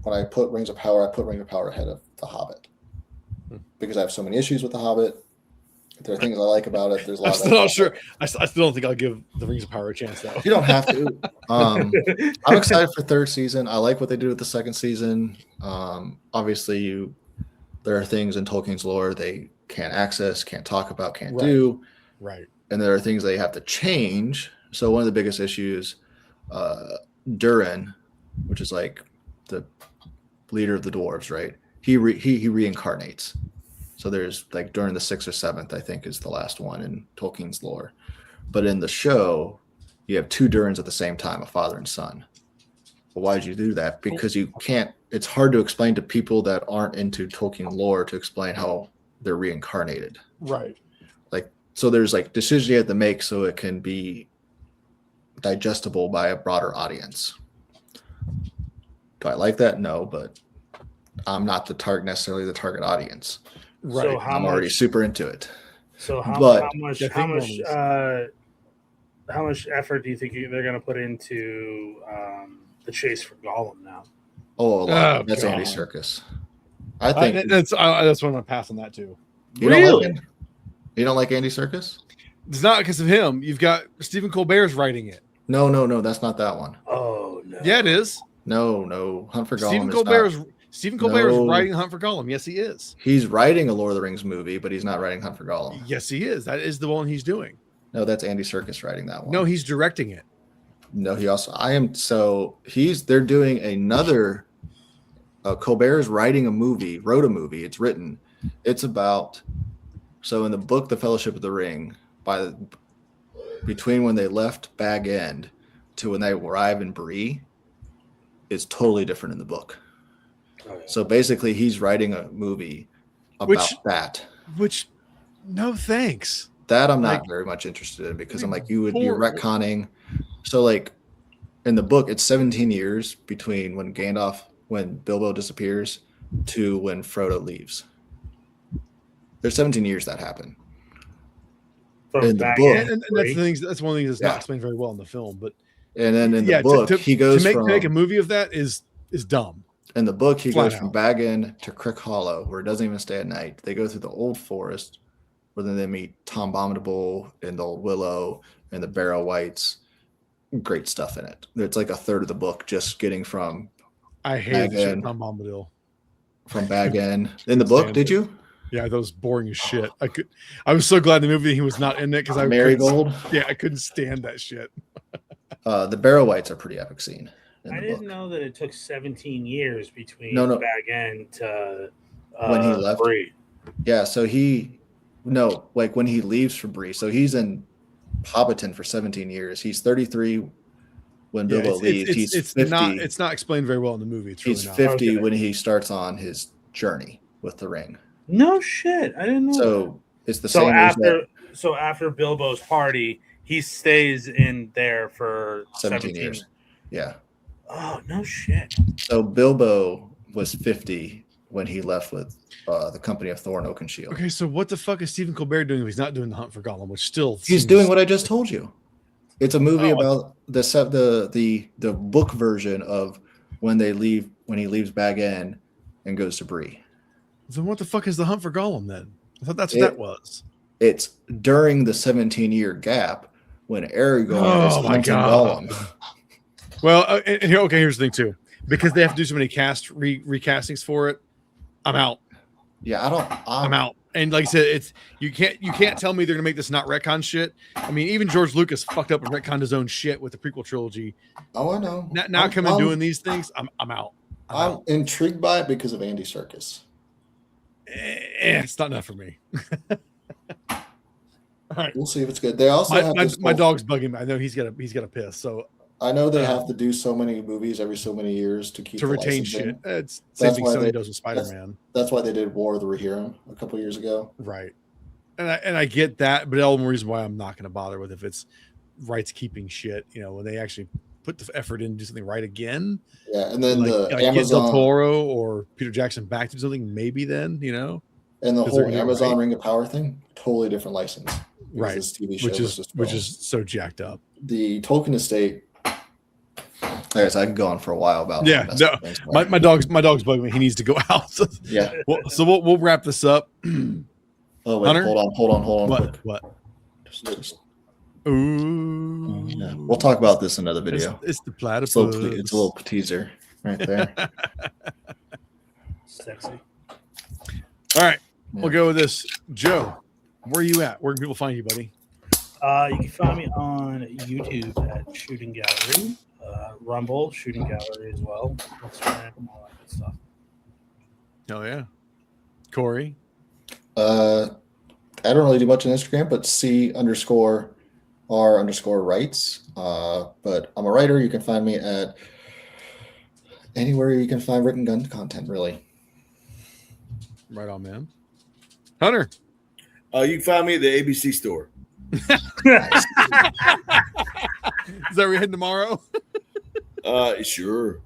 when I put Rings of Power, I put Rings of Power ahead of The Hobbit because I have so many issues with The Hobbit. There are things I like about it. There's a lot. I'm still not sure. I still don't think I'll give The Rings of Power a chance though. You don't have to. I'm excited for third season. I like what they did with the second season. Obviously, there are things in Tolkien's lore they can't access, can't talk about, can't do. Right. And there are things they have to change. So one of the biggest issues, Durin, which is like the leader of the dwarves, right? He reincarnates. So there's like during the 6th or 7th, I think is the last one in Tolkien's lore. But in the show, you have 2 Durins at the same time, a father and son. Well, why did you do that? Because you can't. It's hard to explain to people that aren't into Tolkien lore to explain how they're reincarnated. Right. Like, so there's like decisions you have to make so it can be digestible by a broader audience. Do I like that? No, but I'm not necessarily the target audience. Right. So I'm already super into it. So how much effort do you think they're going to put into the chase for Gollum now? Oh, a lot. Oh, That's God. Andy Serkis. I think that's what I'm gonna pass on that too. you don't like Andy Serkis? It's not because of him. You've got Stephen Colbert's writing it. No, that's not that one. Oh no. Yeah, it is. No. Hunt for Gollum. Stephen Colbert is writing Hunt for Gollum. Yes, he is. He's writing a Lord of the Rings movie, but he's not writing Hunt for Gollum. Yes, he is. That is the one he's doing. No, that's Andy Serkis writing that one. No, he's directing it. No, they're doing another. Colbert is wrote a movie. It's written. It's about. So in the book, The Fellowship of the Ring, between when they left Bag End to when they arrive in Bree, is totally different in the book. Okay. So basically, he's writing a movie about that. Which, no thanks. That I'm not very much interested in because I'm like, you're retconning. So like in the book, it's 17 years between when Bilbo disappears to when Frodo leaves. There's 17 years that happen. In the book, and that's one of the things that's not explained very well in the film. But and then in the book, he goes to make a movie of that is dumb. In the book, he goes from Bag End to Crick Hollow, where it doesn't even stay at night. They go through the old forest, where then they meet Tom Bombadil and the Old Willow and the Barrow Wights. Great stuff in it. It's like a third of the book just getting from. I hated Tom Bombadil. From Bag End in the book, did you? Yeah, that was boring as shit. I was so glad the movie he was not in it because Marigold. I couldn't stand that shit. The Barrow Wights are pretty epic scene. I didn't know that it took 17 years between Bag End to when he left. Bree. Yeah, so when he leaves for Bree. So he's in Hobbiton for 17 years. He's 33 when Bilbo leaves. He's 50. It's not explained very well in the movie. He's 50 when he starts on his journey with the ring. No shit, I didn't know. So it's the same. So after Bilbo's party, he stays in there for 17 years. Yeah. Oh no shit. So Bilbo was 50 when he left with the Company of Thorn, Oak, and Shield. Okay, so what the fuck is Stephen Colbert doing if he's not doing the Hunt for Gollum? Which still he's doing what I just told you. It's a movie about the book version of when he leaves Bag End and goes to Bree. Then what the fuck is the Hunt for Gollum then? I thought that's what that was. It's during the 17-year gap when Aragorn is hunting Gollum. Well, here's the thing too. Because they have to do so many recastings for it, I'm out. Yeah, I'm out. And like I said, you can't tell me they're gonna make this not retcon shit. I mean, even George Lucas fucked up and retconned his own shit with the prequel trilogy. Oh, I know. Now coming doing these things, I'm out. I'm intrigued by it because of Andy Serkis. It's not enough for me. All right, we'll see if it's good. They also my dog's bugging me. I know he's got to piss. So I know they have to do so many movies every so many years to keep to the retain licensing. shit. It's same That's thing why Sony does with Spider-Man. That's why they did War of the Rohirrim a couple years ago. Right. And I get that, but the only reason why I'm not going to bother with if it's rights keeping shit, when they actually put the effort in to do something right again. Yeah, and then like Amazon get Del Toro or Peter Jackson back to do something, maybe then, And the whole Amazon Ring of Power thing, totally different license. Right. This TV show which is so jacked up. The Tolkien estate. I guess I can go on for a while about. Yeah, no, my dog's bugging me. He needs to go out. Yeah. So we'll wrap this up. Oh wait, Hunter? hold on. What? Just, ooh. Yeah. We'll talk about this in another video. It's the platypus. It's a little teaser right there. Sexy. All right, we'll go with this. Joe, where are you at? Where can people find you, buddy? You can find me on YouTube at Shooting Gallery, Rumble Shooting Gallery as well, Instagram, all that good stuff. Oh yeah, Corey. I don't really do much on Instagram, but C_R_rights. But I'm a writer. You can find me at anywhere you can find written gun content, really. Right on, man. Hunter. You can find me at the ABC store. Is that where you're heading tomorrow? Sure.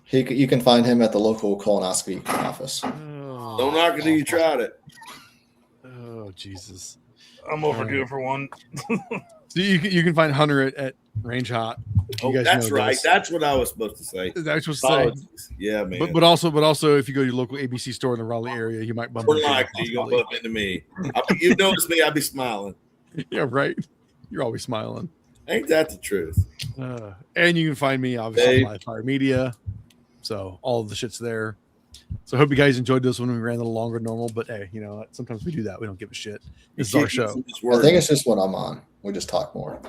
You can find him at the local colonoscopy office. Oh, don't knock it till you tried it. Oh, Jesus. I'm overdue for one. So you can find Hunter at Range Hot. That's right. That's what I was supposed to say. That's what I was saying. Yeah, man. But also, if you go to your local ABC store in the Raleigh area, you might bump into you're gonna bump into me. You notice me, I'd be smiling. Yeah, right. You're always smiling. Ain't that the truth? And you can find me obviously on Live Fire Media. So all of the shit's there. So I hope you guys enjoyed this one. We ran a little longer than normal, but hey, sometimes we do that. We don't give a shit. This is our show. I think it's just when I'm on. We just talk more.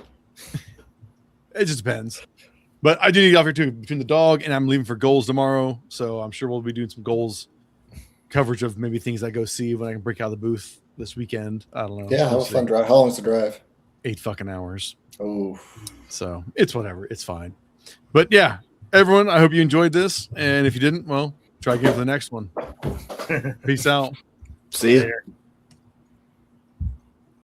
It just depends. But I do need to get off here too between the dog and I'm leaving for goals tomorrow. So I'm sure we'll be doing some goals coverage of maybe things I go see when I can break out of the booth this weekend. I don't know. Yeah, have a fun drive. How long is the drive? 8 fucking hours. Oh. So it's whatever. It's fine. But yeah, everyone, I hope you enjoyed this. And if you didn't, well, try again for the next one. Peace out. See you.